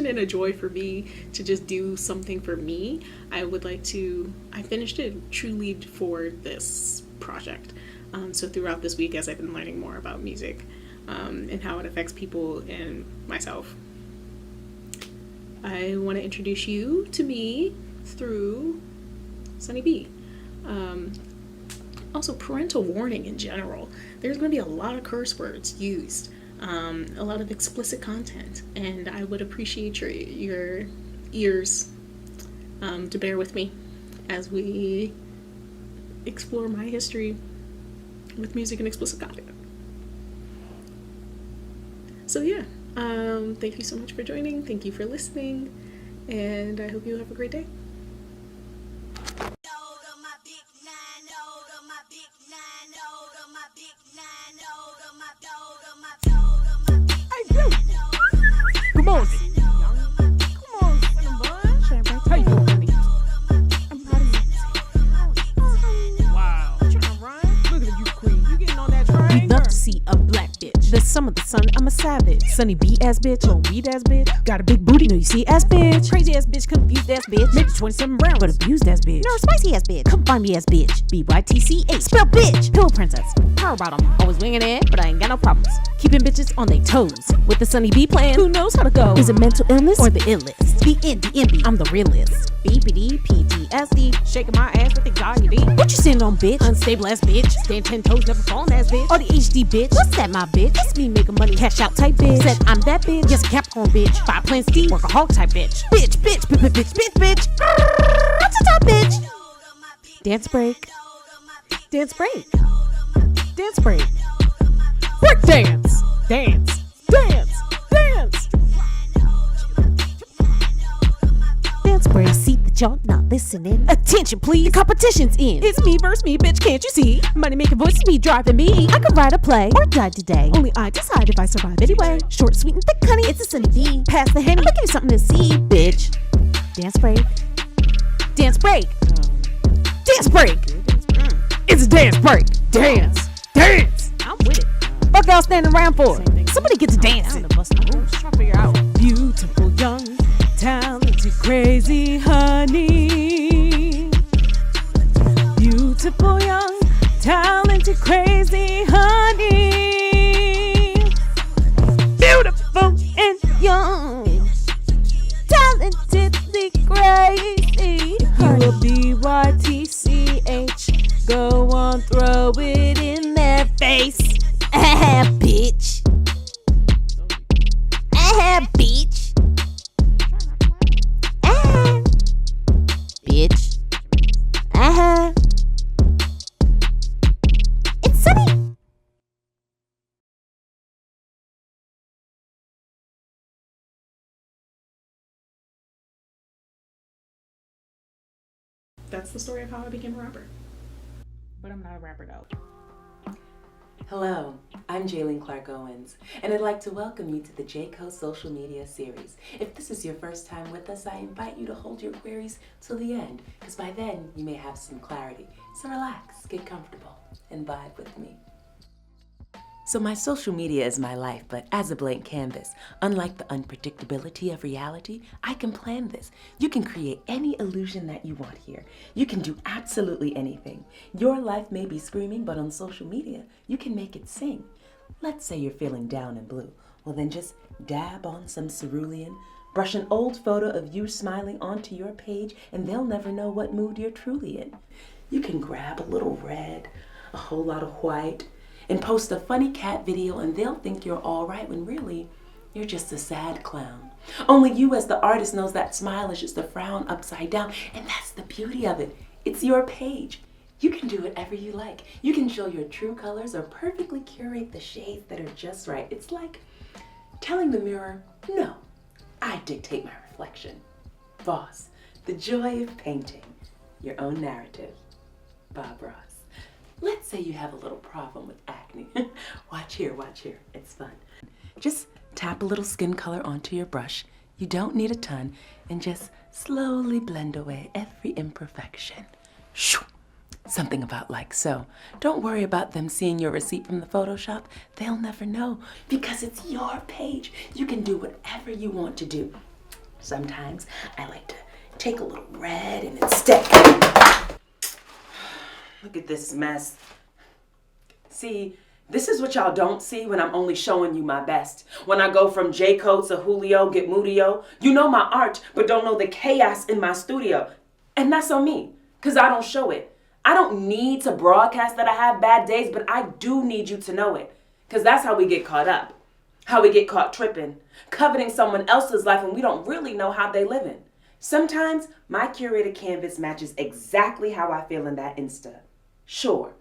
and a joy for me to just do something for me, I finished it truly for this project. So throughout this week, as I've been learning more about music and how it affects people and myself, I want to introduce you to me through Sunny B. Also, parental warning in general. There's going to be a lot of curse words used, a lot of explicit content, and I would appreciate your ears to bear with me as we explore my history with music and explicit content. So yeah, thank you so much for joining. Thank you for listening, and I hope you have a great day. Come on. Come on, Cinnabon. How you doing, honey? I'm proud of you. Wow. You trying to run? Look at you, queen. You getting on that train? We'd love to see a black bitch. The sum of the sun, I'm a savage. Sunny B ass bitch, on weed ass bitch. Got a big booty, no you see ass bitch. Crazy ass bitch, confused ass bitch. Maybe 27 rounds, but abused ass bitch. No spicy ass bitch, come find me ass bitch. BYTCH, spell bitch. Pillow princess, power bottom, always winging it, but I ain't got no problems. Keeping bitches on they toes. With the Sunny B plan, who knows how to go? Is it mental illness or the illest? BNDMB, I'm the realist. BPD, PTSD, shaking my ass with anxiety. What you sitting on, bitch? Unstable ass bitch. Stand 10 toes, never falling ass bitch. All the HD bitch. What's that, my bitch? That's me making money, cash out type bitch. Said I'm that bitch. Yes, Capricorn bitch. 5 plans D, workaholic type bitch. Bitch, bitch, bitch, bitch, bitch, bitch. What's the top, bitch? Dance break. Dance break. Dance break. Break dance. Dance. Dance. Dance. Dance break. See the y'all not listening. Attention, please. The competition's in. It's me versus me, bitch. Can't you see? Money making voices be driving me. I could write a play or die today. Only I decide if I survive anyway. Short, sweet, and thick, honey. It's a Sunny B. Pass the henny. I'll give you something to see, bitch. Dance break. Dance break. Dance break. It's a dance break. Dance. Dance. I'm with it. Fuck y'all standing around for? Somebody get to dancing. I'm just trying to figure out. Beautiful, young, talented, crazy honey. Beautiful, young, talented, crazy honey. Beautiful and young, talentedly crazy. You a BYTCH. Go on, throw it in their face. Bitch. Bitch. Bitch. It's Sunny. That's the story of how I became a rapper. But I'm not a rapper though. Hello, I'm Jaylene Clark Owens, and I'd like to welcome you to the JCO Social Media Series. If this is your first time with us, I invite you to hold your queries till the end, because by then you may have some clarity. So relax, get comfortable, and vibe with me. So my social media is my life, but as a blank canvas, unlike the unpredictability of reality, I can plan this. You can create any illusion that you want here. You can do absolutely anything. Your life may be screaming, but on social media, you can make it sing. Let's say you're feeling down and blue. Well then just dab on some cerulean, brush an old photo of you smiling onto your page, and they'll never know what mood you're truly in. You can grab a little red, a whole lot of white, and post a funny cat video, and they'll think you're all right when really you're just a sad clown. Only you as the artist knows that smile is just a frown upside down, and that's the beauty of it. It's your page. You can do whatever you like. You can show your true colors or perfectly curate the shades that are just right. It's like telling the mirror, no, I dictate my reflection. Boss, the joy of painting your own narrative. Bob Ross. Let's say you have a little problem with acne. Watch here, it's fun. Just tap a little skin color onto your brush. You don't need a ton, and just slowly blend away every imperfection. Shoo! Something about like so. Don't worry about them seeing your receipt from the Photoshop. They'll never know, because it's your page. You can do whatever you want to do. Sometimes I like to take a little red and instead... Look at this mess. See, this is what y'all don't see when I'm only showing you my best. When I go from J. Code to Julio, get Moodio. You know my art, but don't know the chaos in my studio. And that's on me, because I don't show it. I don't need to broadcast that I have bad days, but I do need you to know it. Because that's how we get caught up. How we get caught tripping. Coveting someone else's life when we don't really know how they living. Sometimes my curated canvas matches exactly how I feel in that Insta. Sure.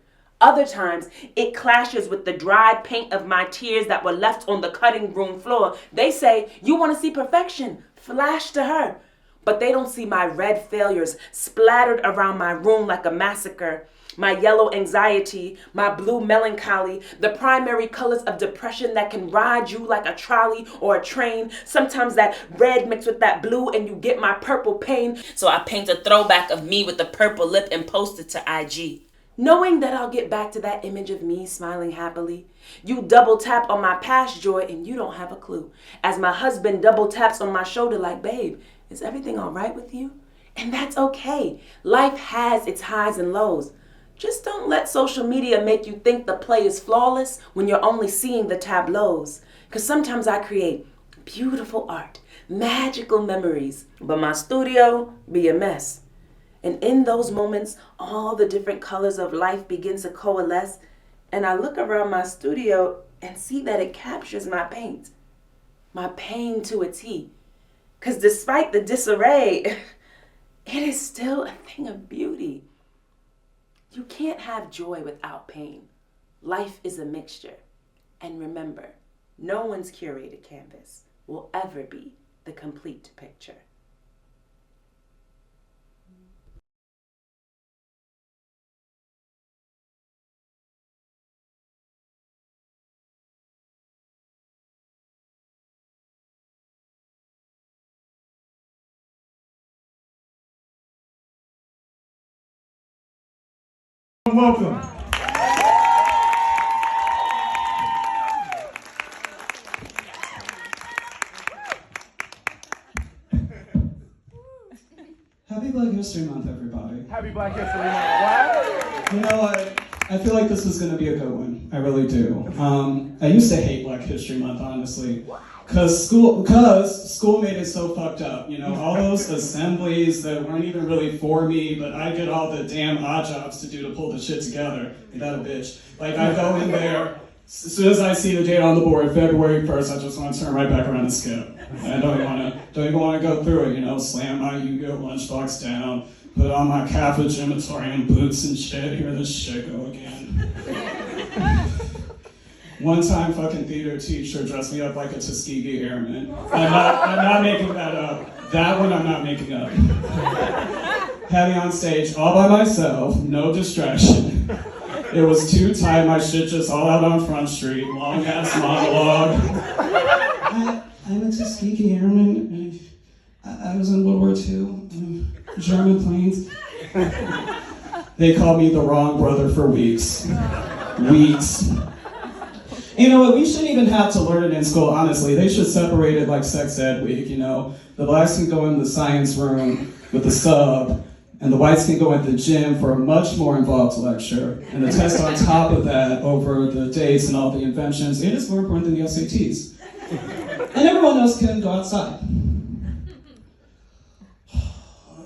Other times, it clashes with the dried paint of my tears that were left on the cutting room floor. They say, you want to see perfection? Flash to her. But they don't see my red failures splattered around my room like a massacre. My yellow anxiety, my blue melancholy, the primary colors of depression that can ride you like a trolley or a train. Sometimes that red mixed with that blue and you get my purple pain. So I paint a throwback of me with the purple lip and post it to IG. knowing that I'll get back to that image of me smiling happily. You double tap on my past joy and you don't have a clue. As my husband double taps on my shoulder like, babe, is everything all right with you? And that's okay. Life has its highs and lows. Just don't let social media make you think the play is flawless when you're only seeing the tableaus. Because sometimes I create beautiful art, magical memories, but my studio be a mess. And in those moments, all the different colors of life begin to coalesce, and I look around my studio and see that it captures my pain to a T. Because despite the disarray, it is still a thing of beauty. You can't have joy without pain. Life is a mixture. And remember, no one's curated canvas will ever be the complete picture. Welcome. Happy Black History Month, everybody. Happy Black History Month. You know what? I feel like this was going to be a good one. I really do. I used to hate Black History Month, honestly. Because school made it so fucked up. You know, all those assemblies that weren't even really for me, but I get all the damn odd jobs to do to pull the shit together. Ain't that a bitch? Like, I go in there, as soon as I see the date on the board, February 1st, I just want to turn right back around and skip. I don't even want to go through it, you know, slam my Yu-Gi-Oh lunchbox down, put on my Kappa Gymnatorium boots and shit, hear this shit go again. One time, fucking theater teacher dressed me up like a Tuskegee Airman. I'm not making that up. That one I'm not making up. Had me on stage all by myself, no distraction. It was too tight, my shit just all out on Front Street, long ass monologue. I'm a Tuskegee Airman. I was in World War II, German planes. They called me the wrong brother for weeks. Weeks. You know what, we shouldn't even have to learn it in school, honestly. They should separate it like sex ed week, you know. The blacks can go in the science room with the sub, and the whites can go at the gym for a much more involved lecture. And the test on top of that over the dates and all the inventions, it is more important than the SATs. And everyone else can go outside.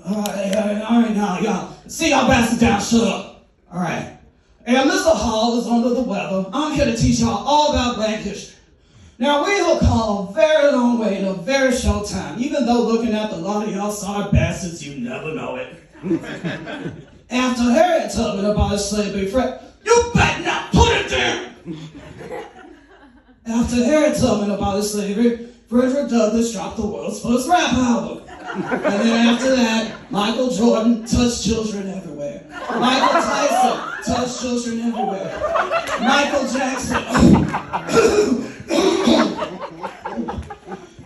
All right, now, y'all. See y'all bastards down, shut up. All right. And Mr. Hall is under the weather. I'm here to teach y'all all about Black history. Now, we have come a very long way in a very short time, even though looking at the lot of y'all sorry bastards, you never know it. After Harriet Tubman abolished slavery, you better not put it down! After Harriet Tubman abolished slavery, Frederick Douglass dropped the world's first rap album. And then after that, Michael Jordan touched children everywhere. Michael Tyson touched children everywhere. Michael Jackson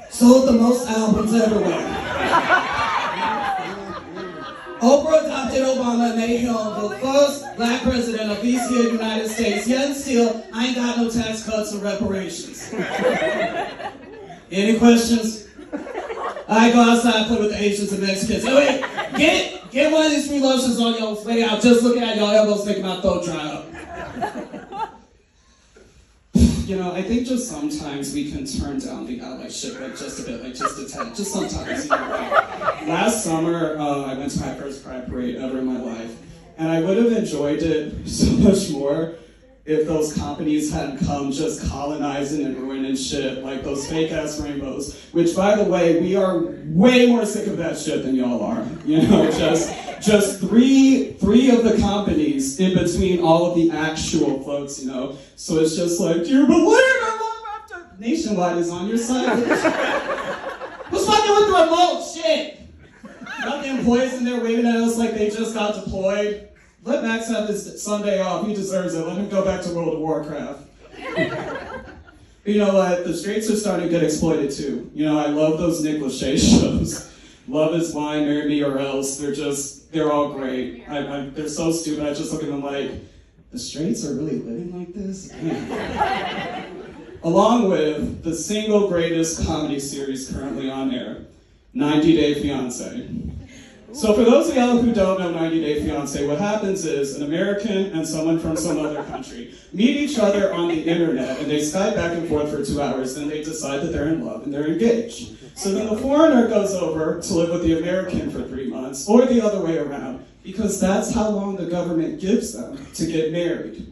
sold the most albums everywhere. Oprah adopted Obama and made him the first black president of these here United States. Yet still, I ain't got no tax cuts or reparations. Any questions? I go outside, play with the Asians and Mexicans. Oh, wait, get one of these free lotions on your way out. Just looking at your elbows making my throat dry up. You know, I think just sometimes we can turn down the like shit like just a bit, like just a tad, just sometimes. You know, like, last summer, I went to my first Pride Parade ever in my life, and I would have enjoyed it so much more if those companies hadn't come just colonizing and ruining shit like those fake-ass rainbows, which, by the way, we are way more sick of that shit than y'all are. You know, just three of the companies in between all of the actual floats, you know? So it's just like, do you believe it? After Nationwide is on your side. Who's fucking with the remote? Shit! Got the employees in there waving at us like they just got deployed. Let Max have his Sunday off. He deserves it. Let him go back to World of Warcraft. You know what? The straights are starting to get exploited too. You know, I love those Nick Lachey shows. Love Is Blind, Marry Me or Else. They're all great. They're so stupid. I just look at them like, the straights are really living like this? Man. Along with the single greatest comedy series currently on air, 90 Day Fiancé. So for those of y'all who don't know 90 Day Fiancé, what happens is an American and someone from some other country meet each other on the internet and they Skype back and forth for 2 hours, then they decide that they're in love and they're engaged. So then the foreigner goes over to live with the American for 3 months, or the other way around, because that's how long the government gives them to get married.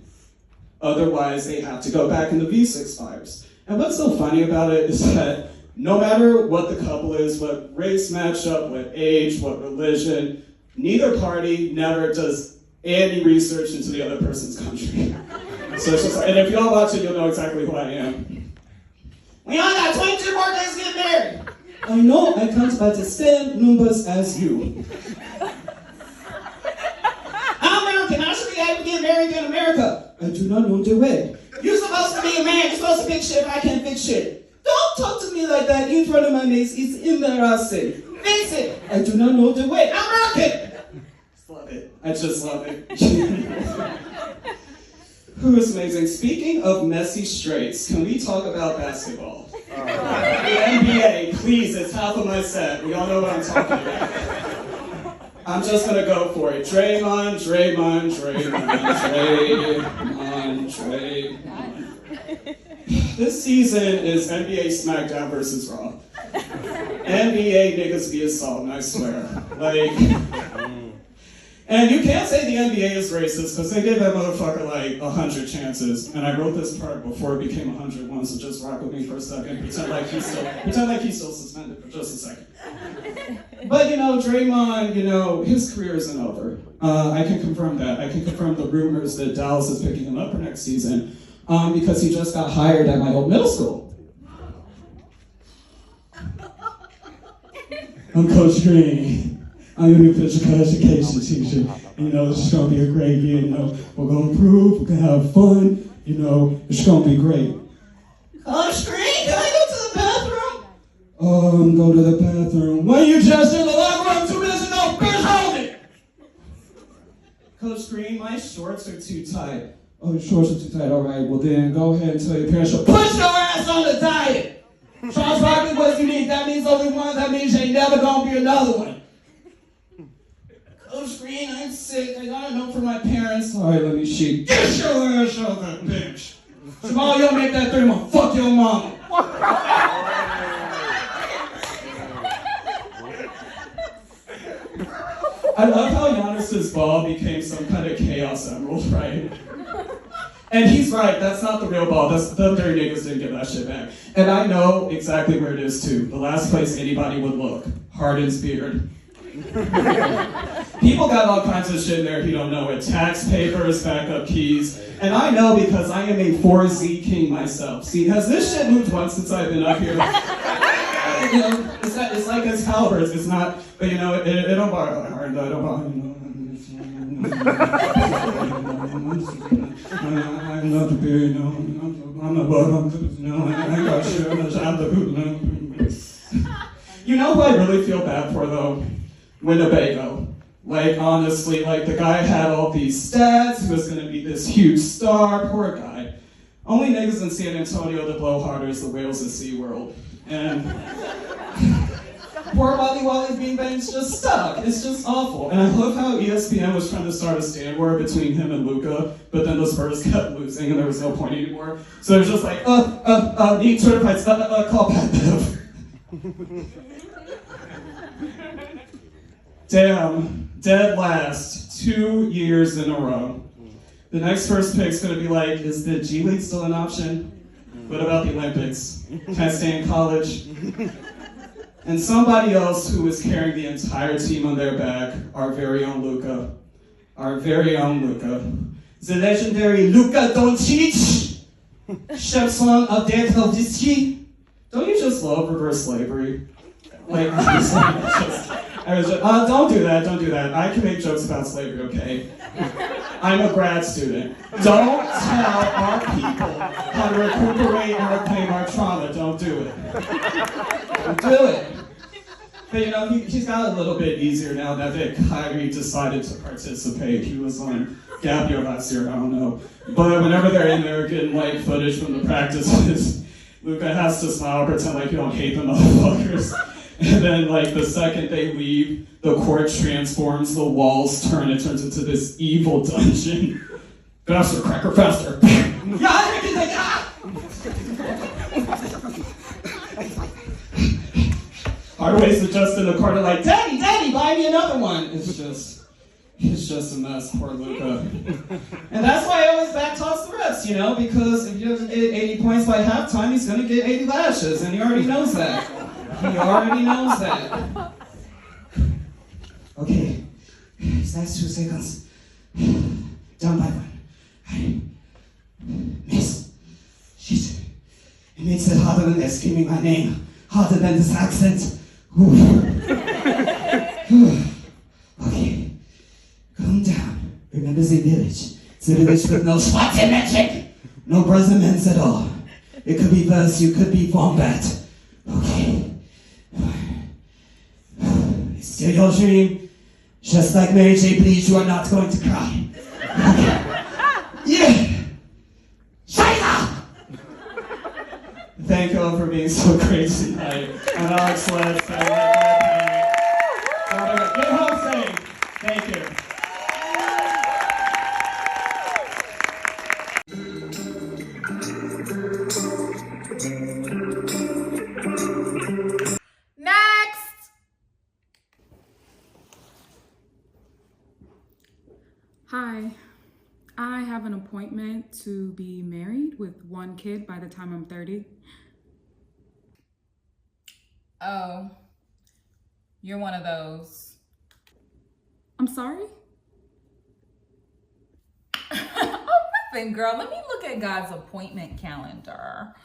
Otherwise, they have to go back and the visa expires. And what's so funny about it is that no matter what the couple is, what race matchup, what age, what religion, neither party never does any research into the other person's country. So it's just, and if y'all watch it, you'll know exactly who I am. We only got 22 more days to get married. I know I can't about the same numbers as you. I'm American. I should be able to get married in America. I do not know the way. You're supposed to be a man. You're supposed to fix shit. I can't fix shit. Don't talk to me like that in front of my mates. It's embarrassing. Fix it. I do not know the way. I'm American. Love it. I just love it. Who is amazing? Speaking of messy straights, can we talk about basketball? The NBA, please. It's half of my set. We all know what I'm talking about. I'm just gonna go for it. Draymond. This season is NBA SmackDown versus Raw. NBA niggas be assaulting, I swear. And you can't say the NBA is racist because they gave that motherfucker like 100 chances. And I wrote this part before it became 101, so just rock with me for a second. Pretend like he's still suspended for just a second. But Draymond, his career isn't over. I can confirm that. I can confirm the rumors that Dallas is picking him up for next season. Because he just got hired at my old middle school. I'm Coach Green. I'm your new physical education teacher. This is going to be a great year. We're going to improve. We're going to have fun. It's going to be great. Coach Green, can I go to the bathroom? I'm going to the bathroom. When you just in the locker room, 2 minutes ago, bitch, hold it! Coach Green, my shorts are too tight. Oh, your shorts are too tight. All right, well then go ahead and tell your parents to push your ass on the diet. Charles Barkley was unique. That means only one. That means ain't never gonna be another one. Coach Green, I'm sick. I got a note from my parents. All right, let me see. Get your ass off that bench. Jamal, you'll make that 3. I'm gonna fuck your mama. I love how Giannis's ball became some kind of chaos emerald, right? And he's right, that's not the real ball. The dirty niggas didn't give that shit back. And I know exactly where it is too. The last place anybody would look. Harden's beard. People got all kinds of shit in there if you don't know it. Tax papers, backup keys. And I know because I am a 4Z king myself. See, has this shit moved once since I've been up here? It's like Excalibur. It's not, but it don't bother my heart. It don't bother I'm not the beard, I'm the bottom, I got shit, I'm the hoot, You know who I really feel bad for though? Winnebago. Honestly, the guy had all these stats, he was gonna be this huge star, poor guy. Only niggas in San Antonio that blow harder is the whales at SeaWorld. And poor Wally's beanbags just stuck. It's just awful. And I love how ESPN was trying to start a stand war between him and Luka, but then the Spurs kept losing and there was no point anymore. So it was just like, need Twitter fights, call Pat Bev. Damn, dead last, 2 years in a row. The next first pick's gonna be like, is the G League still an option? What about the Olympics? Can I stay in college? And somebody else who is carrying the entire team on their back, our very own Luka. Our very own Luka. The legendary Luka Doncic, champion of Death of Disky. Don't you just love reverse slavery? Don't do that. I can make jokes about slavery, okay? I'm a grad student. Don't tell our people how to recuperate and reclaim our trauma. Don't do it. Don't do it. But you know, he's got a little bit easier now that Kyrie decided to participate. He was on gap year last year, I don't know. But whenever they're in there getting like footage from the practices, Luka has to smile, pretend like you don't hate the motherfuckers. And then like the second they leave, the court transforms, the walls turn, it turns into this evil dungeon. Faster, cracker, faster. Hardway's just in the corner like, Daddy, Daddy, buy me another one. It's just a mess, poor Luka. And that's why I always back toss the refs, you know, because if he doesn't get 80 points by halftime, he's gonna get 80 lashes, and he already knows that. He already knows that. Okay, these last 2 seconds. Down by 1. Miss. Shit. It makes it harder than they're screaming my name. Harder than this accent. Okay. Calm down. Remember the village. The village with no Schwarze magic. No Brasilmans at all. It could be worse. You could be wombat. Okay. It's still your dream. Just like Mary J. Blige, you are not going to cry. Okay. Yeah. Scheiße! Thank you all for being so great tonight. I'm Alex West. I love my Good hosting. Thank you. Next! Hi. I have an appointment to be married with 1 kid by the time I'm 30. Oh, you're one of those. I'm sorry? Oh, nothing, girl. Let me look at God's appointment calendar.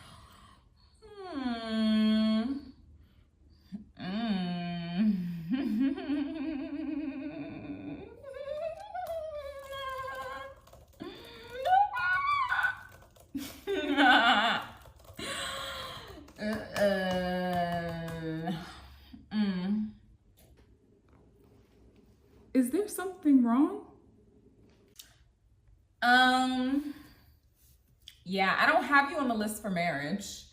Is there something wrong? Yeah, I don't have you on the list for marriage.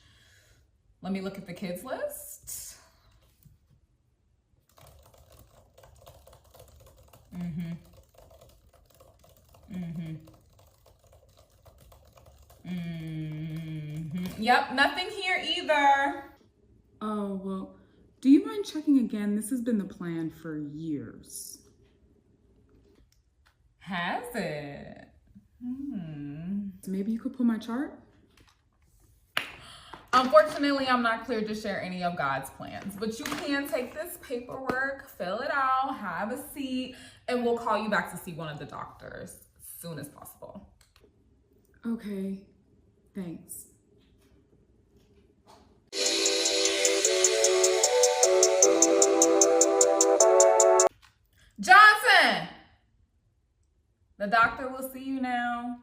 Let me look at the kids list. Yep, nothing here either. Oh, well, do you mind checking again? This has been the plan for years. Has it? Maybe you could pull my chart? Unfortunately, I'm not cleared to share any of God's plans, but you can take this paperwork, fill it out, have a seat, and we'll call you back to see one of the doctors as soon as possible. Okay, thanks. Johnson! The doctor will see you now.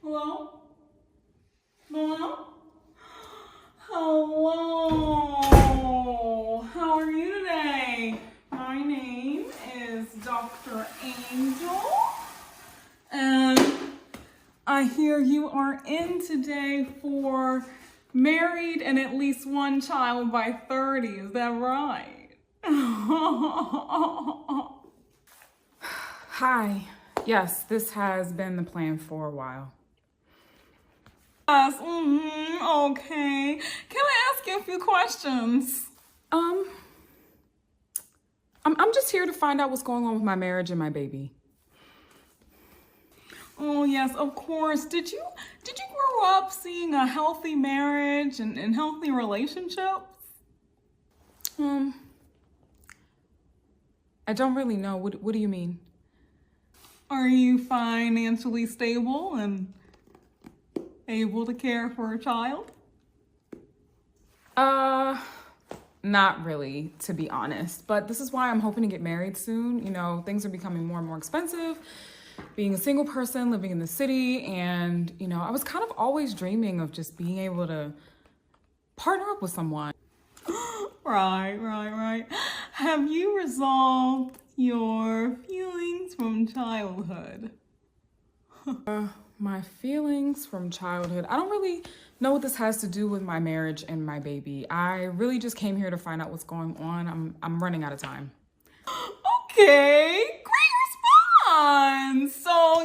Hello? Hello? Hello. How are you today? My name is Dr. Angel. And I hear you are in today for married and at least 1 child by 30. Is that right? Hi. Yes, this has been the plan for a while. Yes, okay. Can I ask you a few questions? I'm just here to find out what's going on with my marriage and my baby. Oh yes, of course. Did you grow up seeing a healthy marriage and healthy relationships? I don't really know. What do you mean? Are you financially stable and able to care for a child? Not really, to be honest. But this is why I'm hoping to get married soon. You know, things are becoming more and more expensive. Being a single person, living in the city, and, you know, I was kind of always dreaming of just being able to partner up with someone. Right. Have you resolved your feelings from childhood? My feelings from childhood. I don't really know what this has to do with my marriage and my baby. I really just came here to find out what's going on. I'm running out of time. Okay, great response. So,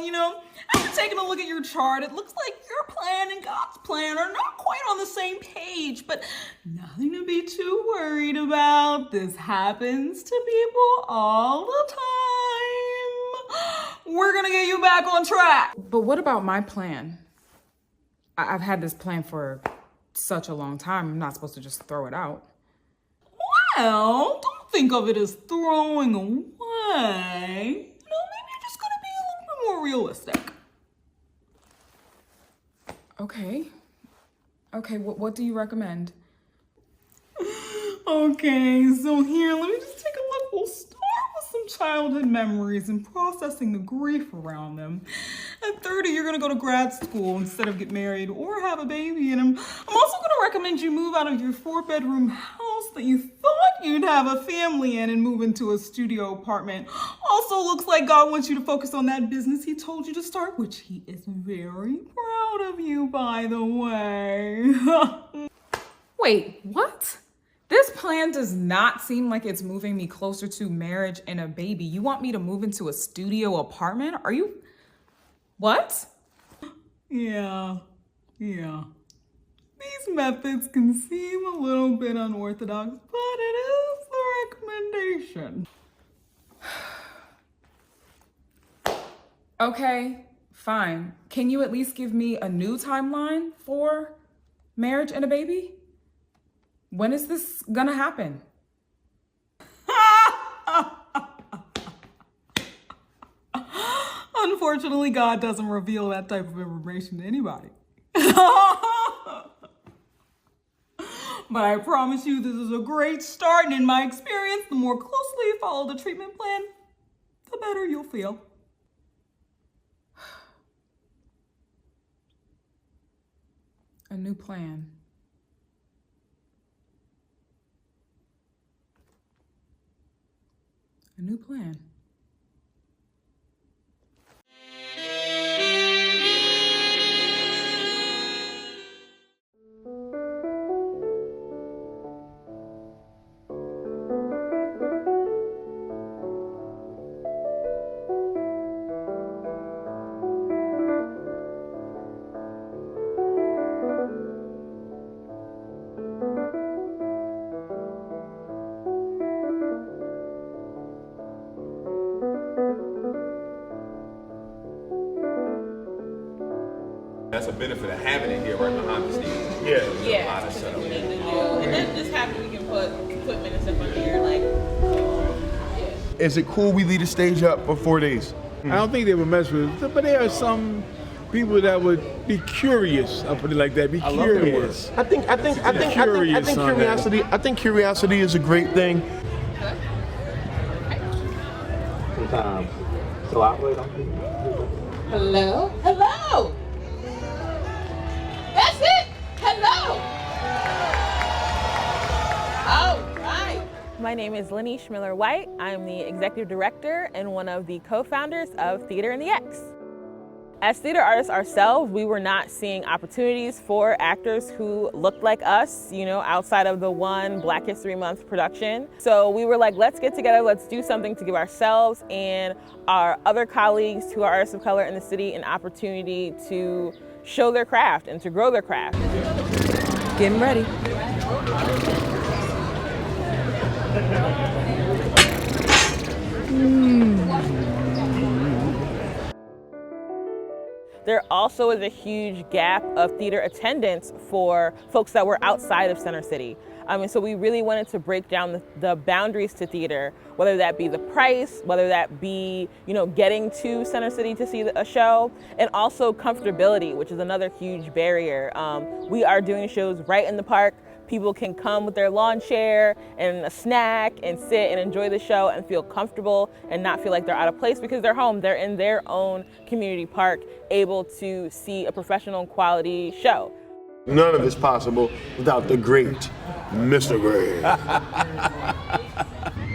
after taking a look at your chart, it looks like your plan and God's plan are not quite on the same page, but nothing to be too worried about. This happens to people all the time. We're gonna get you back on track. But what about my plan? I've had this plan for such a long time. I'm not supposed to just throw it out. Well, don't think of it as throwing away. Maybe you're just gonna be a little bit more realistic. Okay, what do you recommend? Okay, so here, let me just take a look. We'll start with some childhood memories and processing the grief around them. At 30, you're gonna go to grad school instead of get married or have a baby. And I'm also gonna recommend you move out of your 4-bedroom house that you thought you'd have a family in and move into a studio apartment. Also looks like God wants you to focus on that business he told you to start, which he is very proud of you, by the way. Wait, what? This plan does not seem like it's moving me closer to marriage and a baby. You want me to move into a studio apartment? Are you... What? Yeah. These methods can seem a little bit unorthodox, but it is the recommendation. Okay, fine. Can you at least give me a new timeline for marriage and a baby? When is this gonna happen? Unfortunately, God doesn't reveal that type of information to anybody. But I promise you this is a great start, and in my experience, the more closely you follow the treatment plan, the better you'll feel. A new plan. A new plan. That's a benefit of having it here right behind the stage. Yeah. A lot of setup. And then just having we can put equipment and stuff on here, like, Is it cool we leave the stage up for 4 days? I don't think they would mess with it, but there are some people that would be curious. I'll put it like that. Be curious. I think curiosity is a great thing. Sometimes. So I wait on people. hello? That's it! Hello! All right. My name is Lenny Schmiller-White. I'm the executive director and one of the co-founders of Theater in the X. As theater artists ourselves, we were not seeing opportunities for actors who looked like us, outside of the one Black History Month production. So we were like, let's get together, let's do something to give ourselves and our other colleagues who are artists of color in the city an opportunity to show their craft and to grow their craft. Getting ready. There also is a huge gap of theater attendance for folks that were outside of Center City. And so we really wanted to break down the boundaries to theater, whether that be the price, whether that be, getting to Center City to see a show, and also comfortability, which is another huge barrier. We are doing shows right in the park. People can come with their lawn chair and a snack and sit and enjoy the show and feel comfortable and not feel like they're out of place because they're home. They're in their own community park, able to see a professional quality show. None of this possible without the great Mr. Gray.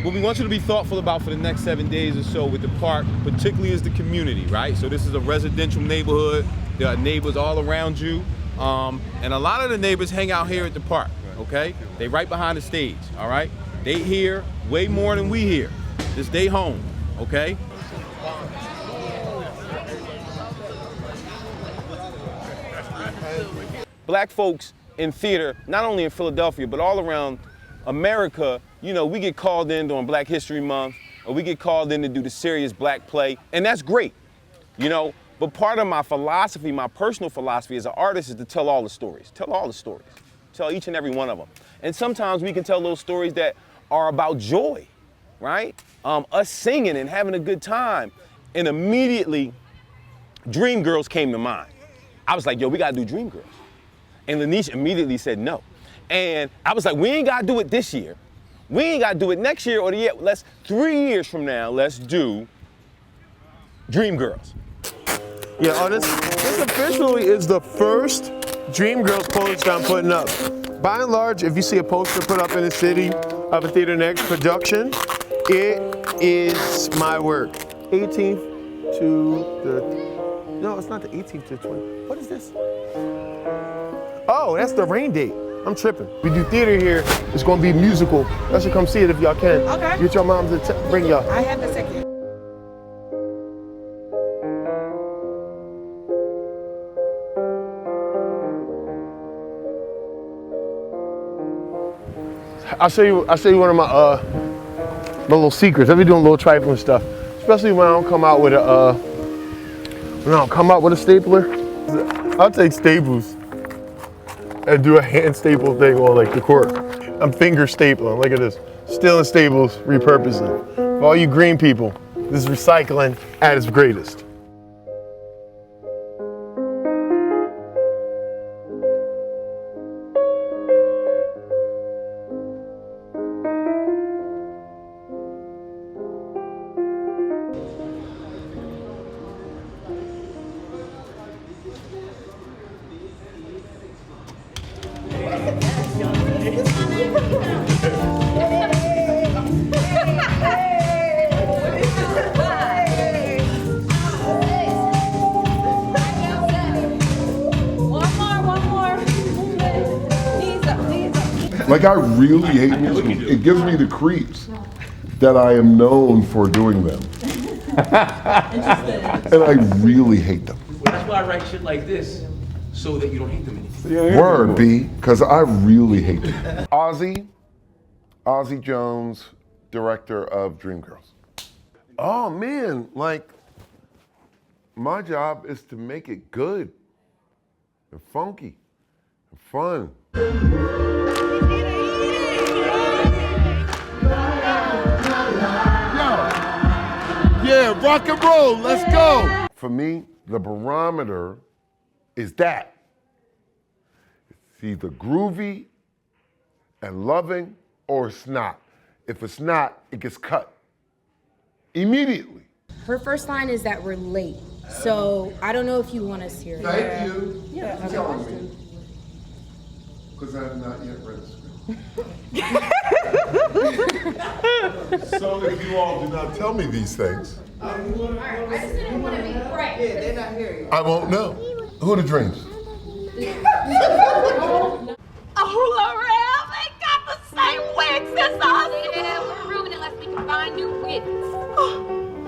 What we want you to be thoughtful about for the next 7 days or so with the park, particularly is the community, right? So this is a residential neighborhood. There are neighbors all around you. And a lot of the neighbors hang out here at the park, okay? They right behind the stage, all right? They hear way more than we hear. Just stay home, okay? Black folks in theater, not only in Philadelphia, but all around America, you know, we get called in during Black History Month, or we get called in to do the serious black play, and that's great, you know? But part of my philosophy, my personal philosophy as an artist is to tell all the stories. Tell all the stories. Tell each and every one of them. And sometimes we can tell those stories that are about joy, right? Us singing and having a good time. And immediately, Dreamgirls came to mind. I was like, yo, we gotta do Dreamgirls. And Lanisha immediately said no. And I was like, we ain't gotta do it this year. We ain't gotta do it next year or the year. 3 years from now, let's do Dreamgirls. Yeah, this officially is the first Dreamgirls poster I'm putting up. By and large, if you see a poster put up in the city of a Theater Next production, it is my work. 18th to the, no, it's not the 18th to the 20th. What is this? Oh, that's the rain date. I'm tripping. We do theater here. It's gonna be musical. Y'all should come see it if y'all can. Okay. Get your moms to bring y'all. I have the ticket. I'll show you one of my little secrets. I be doing little trifling stuff, especially when I don't come out with a stapler. I'll take staples and do a hand staple thing on like the cork. I'm finger stapling. Look at this. Stealing staples, repurposing. For all you green people, this is recycling at its greatest. Like, I really hate musicals. It gives me the creeps that I am known for doing them. And I really hate them. That's why I write shit like this, so that you don't hate them anymore. Word, B, because I really hate them. Ozzy Jones, director of Dreamgirls. Oh man, like, my job is to make it good and funky and fun. Yeah, rock and roll, let's go. For me, the barometer is that. It's either groovy and loving or it's not. If it's not, it gets cut immediately. Her first line is that we're late. So I don't know if you want us here. Thank you. Yeah. for telling me. Because I have not yet read the script. So if you all do not tell me these things, I just didn't want to be right. Yeah, they're not here yet. I won't know. Who are the dreams? Oh, Laurel, they got the same wigs as us. Yeah, we're ruining it unless we can find new wigs.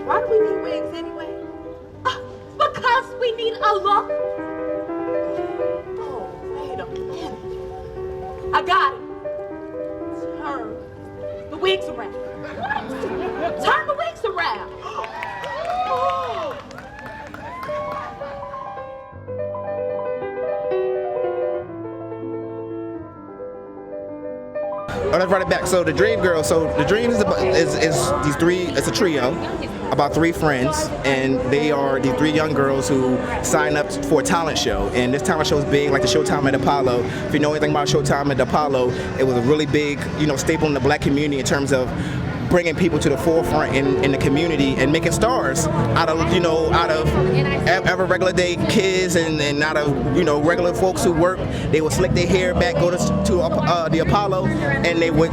Why do we need wigs anyway? Because we need a look. Oh, wait a minute. I got it. Turn the wigs around. Turn the wigs around. Oh. Oh, let's run it back. So the Dreamgirls. So the Dreams is these three. It's a trio, about three friends, and they are these three young girls who sign up for a talent show. And this talent show is big, like the Showtime at Apollo. If you know anything about Showtime at Apollo, it was a really big, staple in the black community in terms of bringing people to the forefront in the community and making stars out of ever regular day kids and out of regular folks who work. They would slick their hair back, go to the Apollo, and they would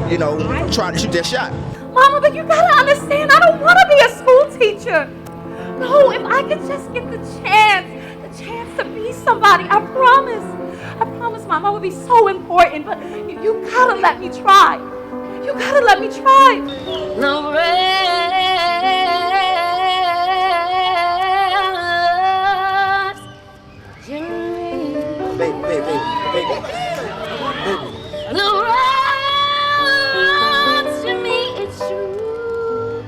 try to shoot their shot. Mama, but you gotta understand, I don't want to be a school teacher. No, if I could just get the chance to be somebody, I promise, Mom, I would be so important, but you gotta let me try. You gotta let me try. No rest, Jimmy. Baby. No rest, Jimmy, it's true.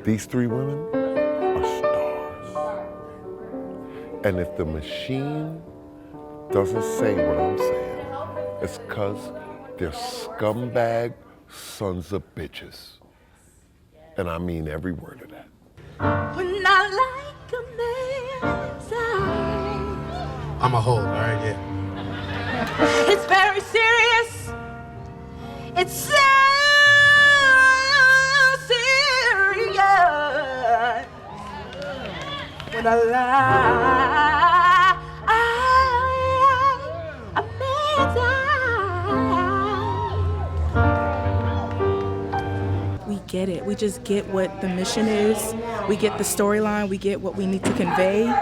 These three women are stars. And if the machine doesn't say what I'm saying, it's because they're scumbag sons of bitches. And I mean every word of that. When I like a man's eyes, I'm a hold, all right, yeah. it's very serious. It's so serious. When I lie, a man's eyes. We get it. We just get what the mission is. We get the storyline. We get what we need to convey.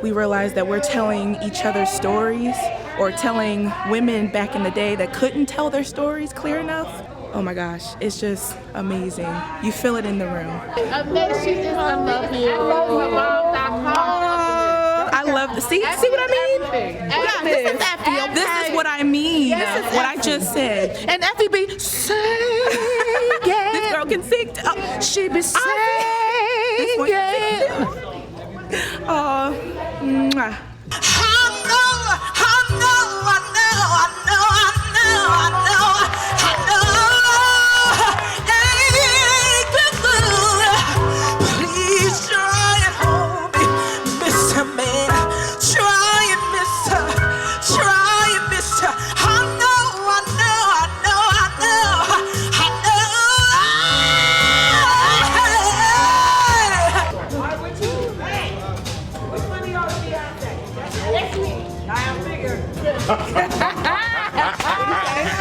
We realize that we're telling each other's stories or telling women back in the day that couldn't tell their stories clear enough. Oh my gosh, it's just amazing. You feel it in the room. I love you. I love the see what I mean? Yeah, this is Effie, okay? This is what I mean. Yes, what I just said. And Effie be singing. This girl can sing. She be singing. Mwah.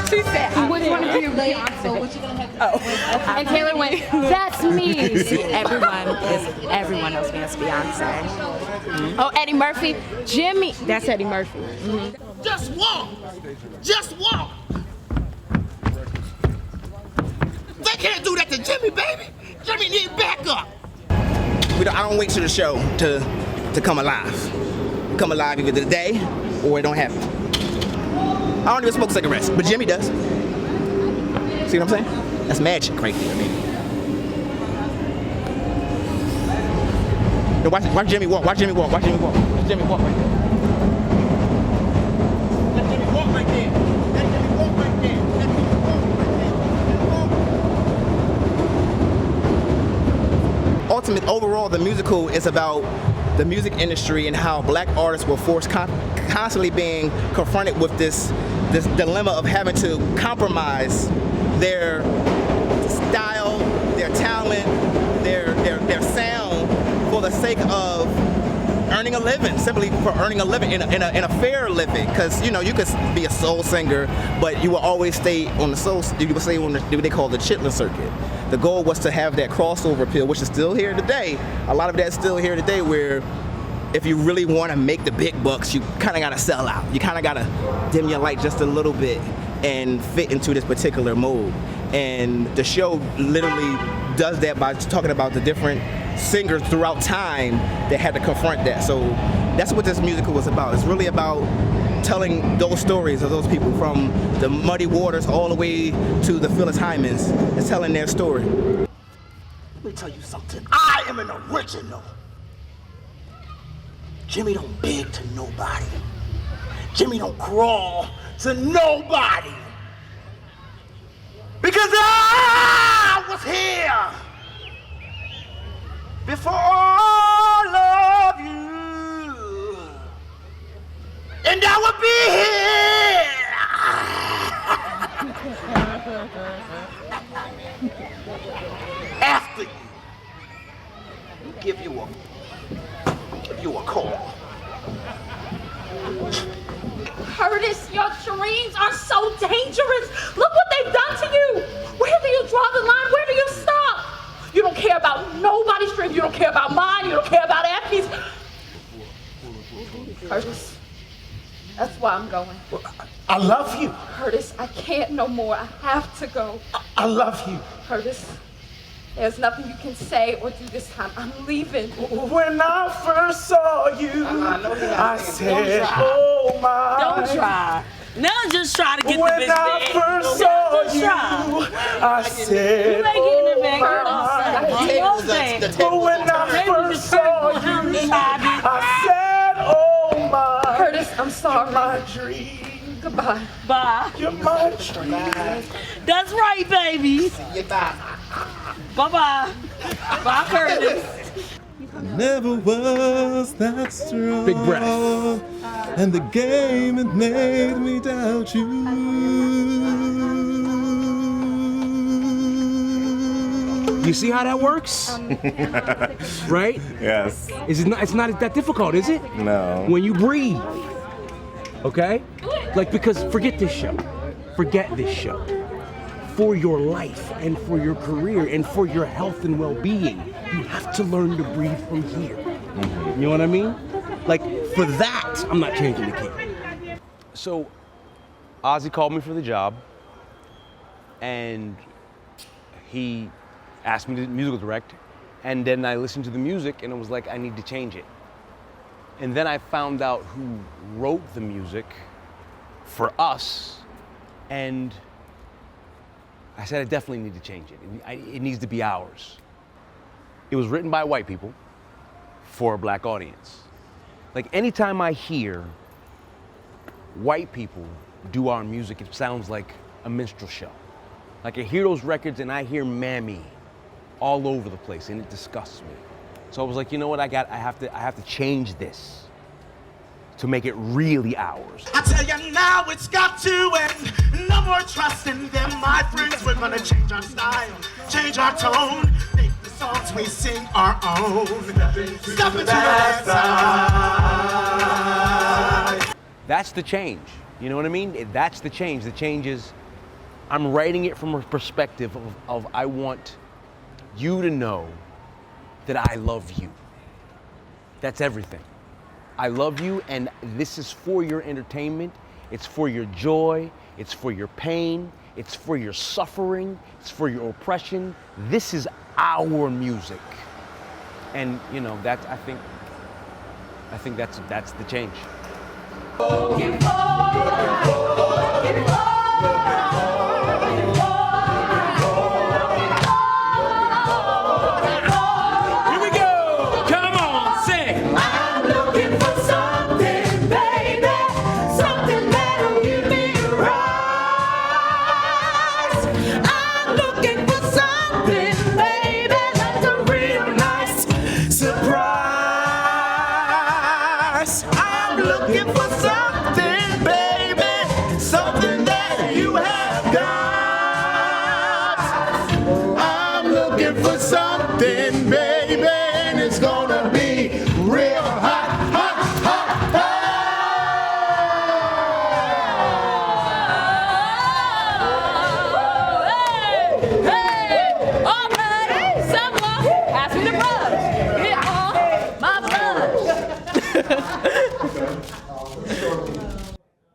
She said, which one of you Beyonce? And Taylor went, that's me. Everyone knows me as Beyonce. Oh, Eddie Murphy, Jimmy. That's Eddie Murphy. Just walk. Just walk. They can't do that to Jimmy, baby. Jimmy needs backup. I don't wait till the show to come alive. Come alive either today or it don't happen. I don't even smoke cigarettes, but Jimmy does. See what I'm saying? That's magic right there, man. Now watch Jimmy walk. Watch Jimmy walk. Watch Jimmy walk. Watch Jimmy walk right there. Let Jimmy walk right there. Let Jimmy walk right there. Let Jimmy walk right there. Ultimate, overall, the musical is about the music industry and how black artists were forced constantly being confronted with this dilemma of having to compromise their style, their talent, their sound for the sake of earning a living, simply for earning a living in a fair living. Because you could be a soul singer, but you will always stay on the soul. You would stay on what they call the chitlin circuit. The goal was to have that crossover appeal, which is still here today. A lot of that's still here today, where if you really want to make the big bucks, you kind of got to sell out. You kind of got to dim your light just a little bit and fit into this particular mold. And the show literally does that by talking about the different singers throughout time that had to confront that. So that's what this musical was about. It's really about telling those stories of those people, from the Muddy Waters all the way to the Phyllis Hymans. It's telling their story. Let me tell you something. I am an original. Jimmy don't beg to nobody. Jimmy don't crawl to nobody. Because I was here before all of you. And I will be here give you a call. Curtis, your dreams are so dangerous. Look what they've done to you. Where do you draw the line? Where do you stop? You don't care about nobody's dream. You don't care about mine. You don't care about Effie's. Curtis, that's why I'm going. I love you. Curtis, I can't no more. I have to go. I love you. Curtis, there's nothing you can say or do this time. I'm leaving. When I first saw you, I said, oh my. Don't try. Now just try to get the bitch When I back. first saw you, I said, You ain't getting her back. But when I first saw you, I said, oh my. Curtis, I'm sorry. My dream. Goodbye. Bye. You're my dream. That's right, baby. See you back. Bye-bye. Bye, Curtis. Never was that strong. Big breath. And the game it made me doubt you. You see how that works? Right? Yes. It's not that difficult, is it? No. When you breathe. Okay? Like, because forget this show. Forget this show. For your life and for your career and for your health and well-being, you have to learn to breathe from here. You know what I mean? Like, for that, I'm not changing the key. So, Ozzy called me for the job, and he asked me to musical direct, and then I listened to the music, and it was like, I need to change it. And then I found out who wrote the music for us, and I said, I definitely need to change it. It needs to be ours. It was written by white people for a black audience. Like, anytime I hear white people do our music, it sounds like a minstrel show. Like, I hear those records and I hear Mammy all over the place, and it disgusts me. So I was like, you know what, I have to change this to make it really ours. I tell you now, it's got to end. No more trusting them, my friends. We're gonna change our style, change our tone, make the songs we sing our own. Step into the bad side. That's the change. You know what I mean? That's the change. The change is, I'm writing it from a perspective of I want you to know that I love you. That's everything. I love you, and this is for your entertainment. It's for your joy. It's for your pain. It's for your suffering. It's for your oppression. This is our music. And you know, that's, I think that's the change.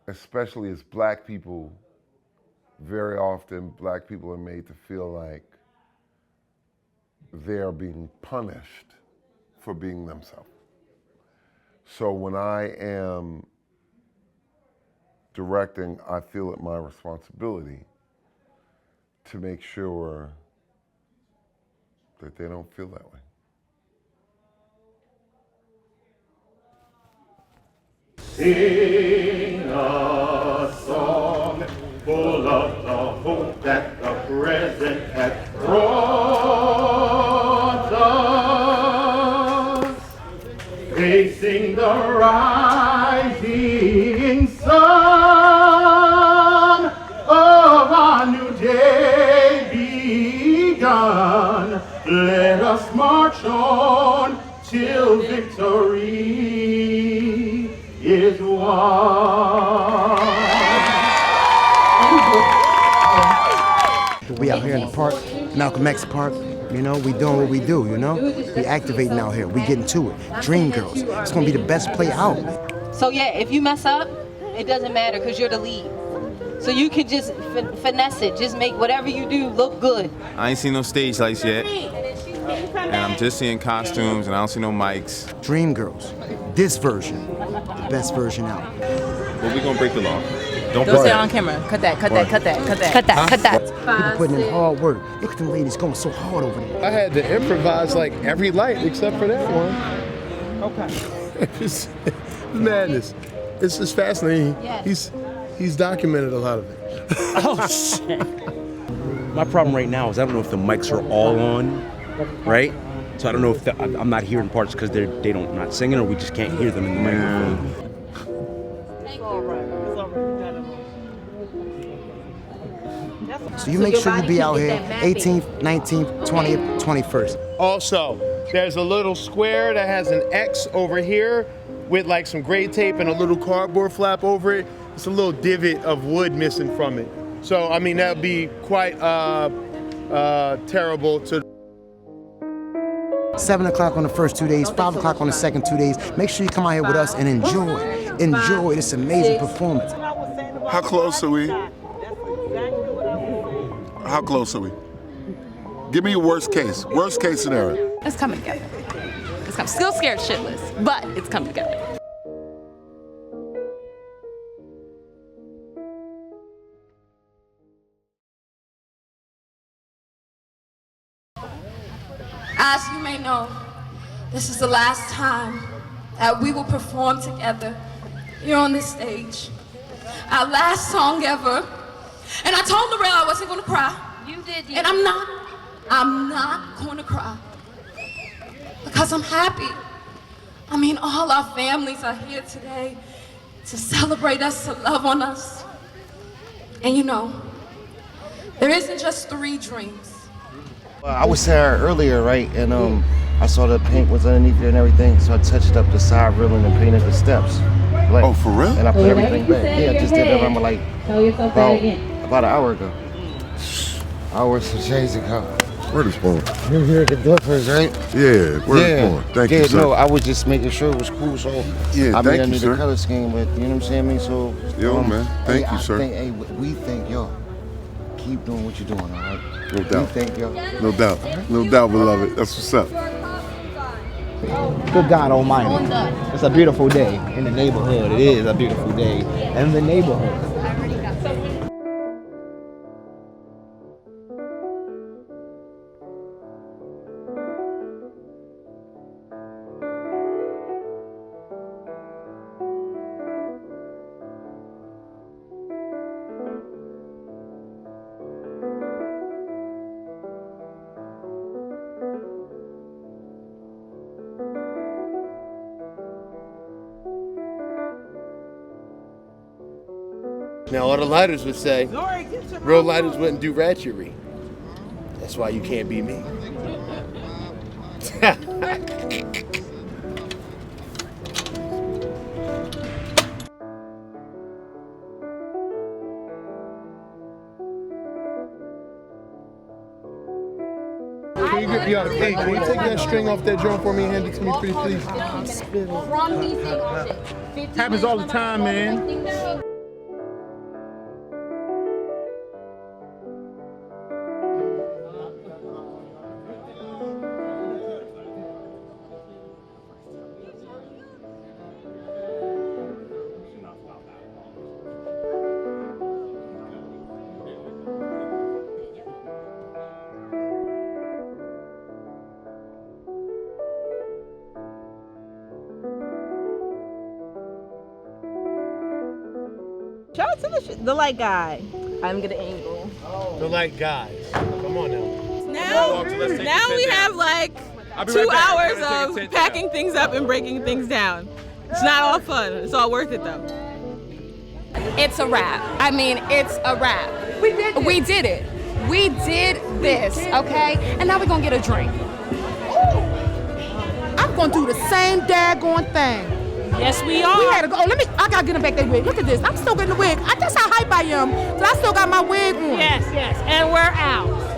Especially as black people, very often black people are made to feel like they are being punished for being themselves. So when I am directing, I feel it my responsibility to make sure that they don't feel that way. Sing a song full of the hope that the present has brought us, facing the rising sun of our new day begun. Let us march on We out here in the park, Malcolm X Park. You know, we doing what we do, you know? We activating out here. We getting to it. Dream Girls. It's gonna be the best play out. So yeah, if you mess up, it doesn't matter because you're the lead. So you can just finesse it. Just make whatever you do look good. I ain't seen no stage lights yet. And I'm just seeing costumes and I don't see no mics. Dream Girls. This version. The best version out. But we gonna break the law. Don't say it on camera. Cut that, cut that, cut that, cut that. Cut that, cut that. People putting in hard work. Look at them ladies going so hard over there. I had to improvise like every light except for that one. Okay. It's madness. It's just fascinating. Yes. He's documented a lot of it. Oh shit. My problem right now is I don't know if the mics are all on, right? So I don't know if I'm not hearing parts because they don't not singing, or we just can't hear them in the microphone. So you make sure you be out here 18th, 19th, 20th, 21st. Also, there's a little square that has an X over here with like some gray tape and a little cardboard flap over it. It's a little divot of wood missing from it. So, I mean, that would be quite terrible to... 7 o'clock on the first 2 days, 5 o'clock on the second 2 days. Make sure you come out here with us and enjoy. Enjoy this amazing performance. How close are we? How close are we? Give me your worst case scenario. It's coming together. Still scared shitless, but it's coming together. As you may know, this is the last time that we will perform together here on this stage. Our last song ever. And I told Narelle I wasn't gonna cry. You did. And I'm not gonna cry. Because I'm happy. I mean, all our families are here today to celebrate us, to love on us. And you know, there isn't just 3 dreams. I was there earlier, right? And I saw the paint was underneath it and everything, so I touched up the side railing and painted the steps. Like, oh, for real? And I put everything back. Yeah, I just did that around like about an hour ago. Hours and days ago. Word is born. You're here at the Duffers, right? Yeah, word is born. Thank you, sir. No, I was just making sure it was cool, so yeah, I thank mean, I you, knew sir. the color scheme, but you know what I'm saying? I mean, so yo, man, thank you, sir. We think y'all keep doing what you're doing, all right? No doubt. We think y'all. No doubt. No doubt, beloved. That's what's up. Good God Almighty. It's a beautiful day in the neighborhood. It is a beautiful day in the neighborhood. Now, all the lighters would say, real lighters wouldn't do ratchery. That's why you can't be me. Can you take that string off that drum for me and hand it to me, pretty please? Happens all the time, man. Shout out to the light guy. I'm gonna angle. The light guys. Come on Now now. we have like 2 hours of packing things up and breaking things down. It's not all fun. It's all worth it though. It's a wrap. I mean, it's a wrap. We did it. We did this, okay? And now we're gonna get a drink. I'm gonna do the same daggone thing. Yes, we are. We had to go. I gotta get him back that wig. Look at this. I'm still getting the wig. That's how hype I am. So I still got my wig on. Yes, yes. And we're out.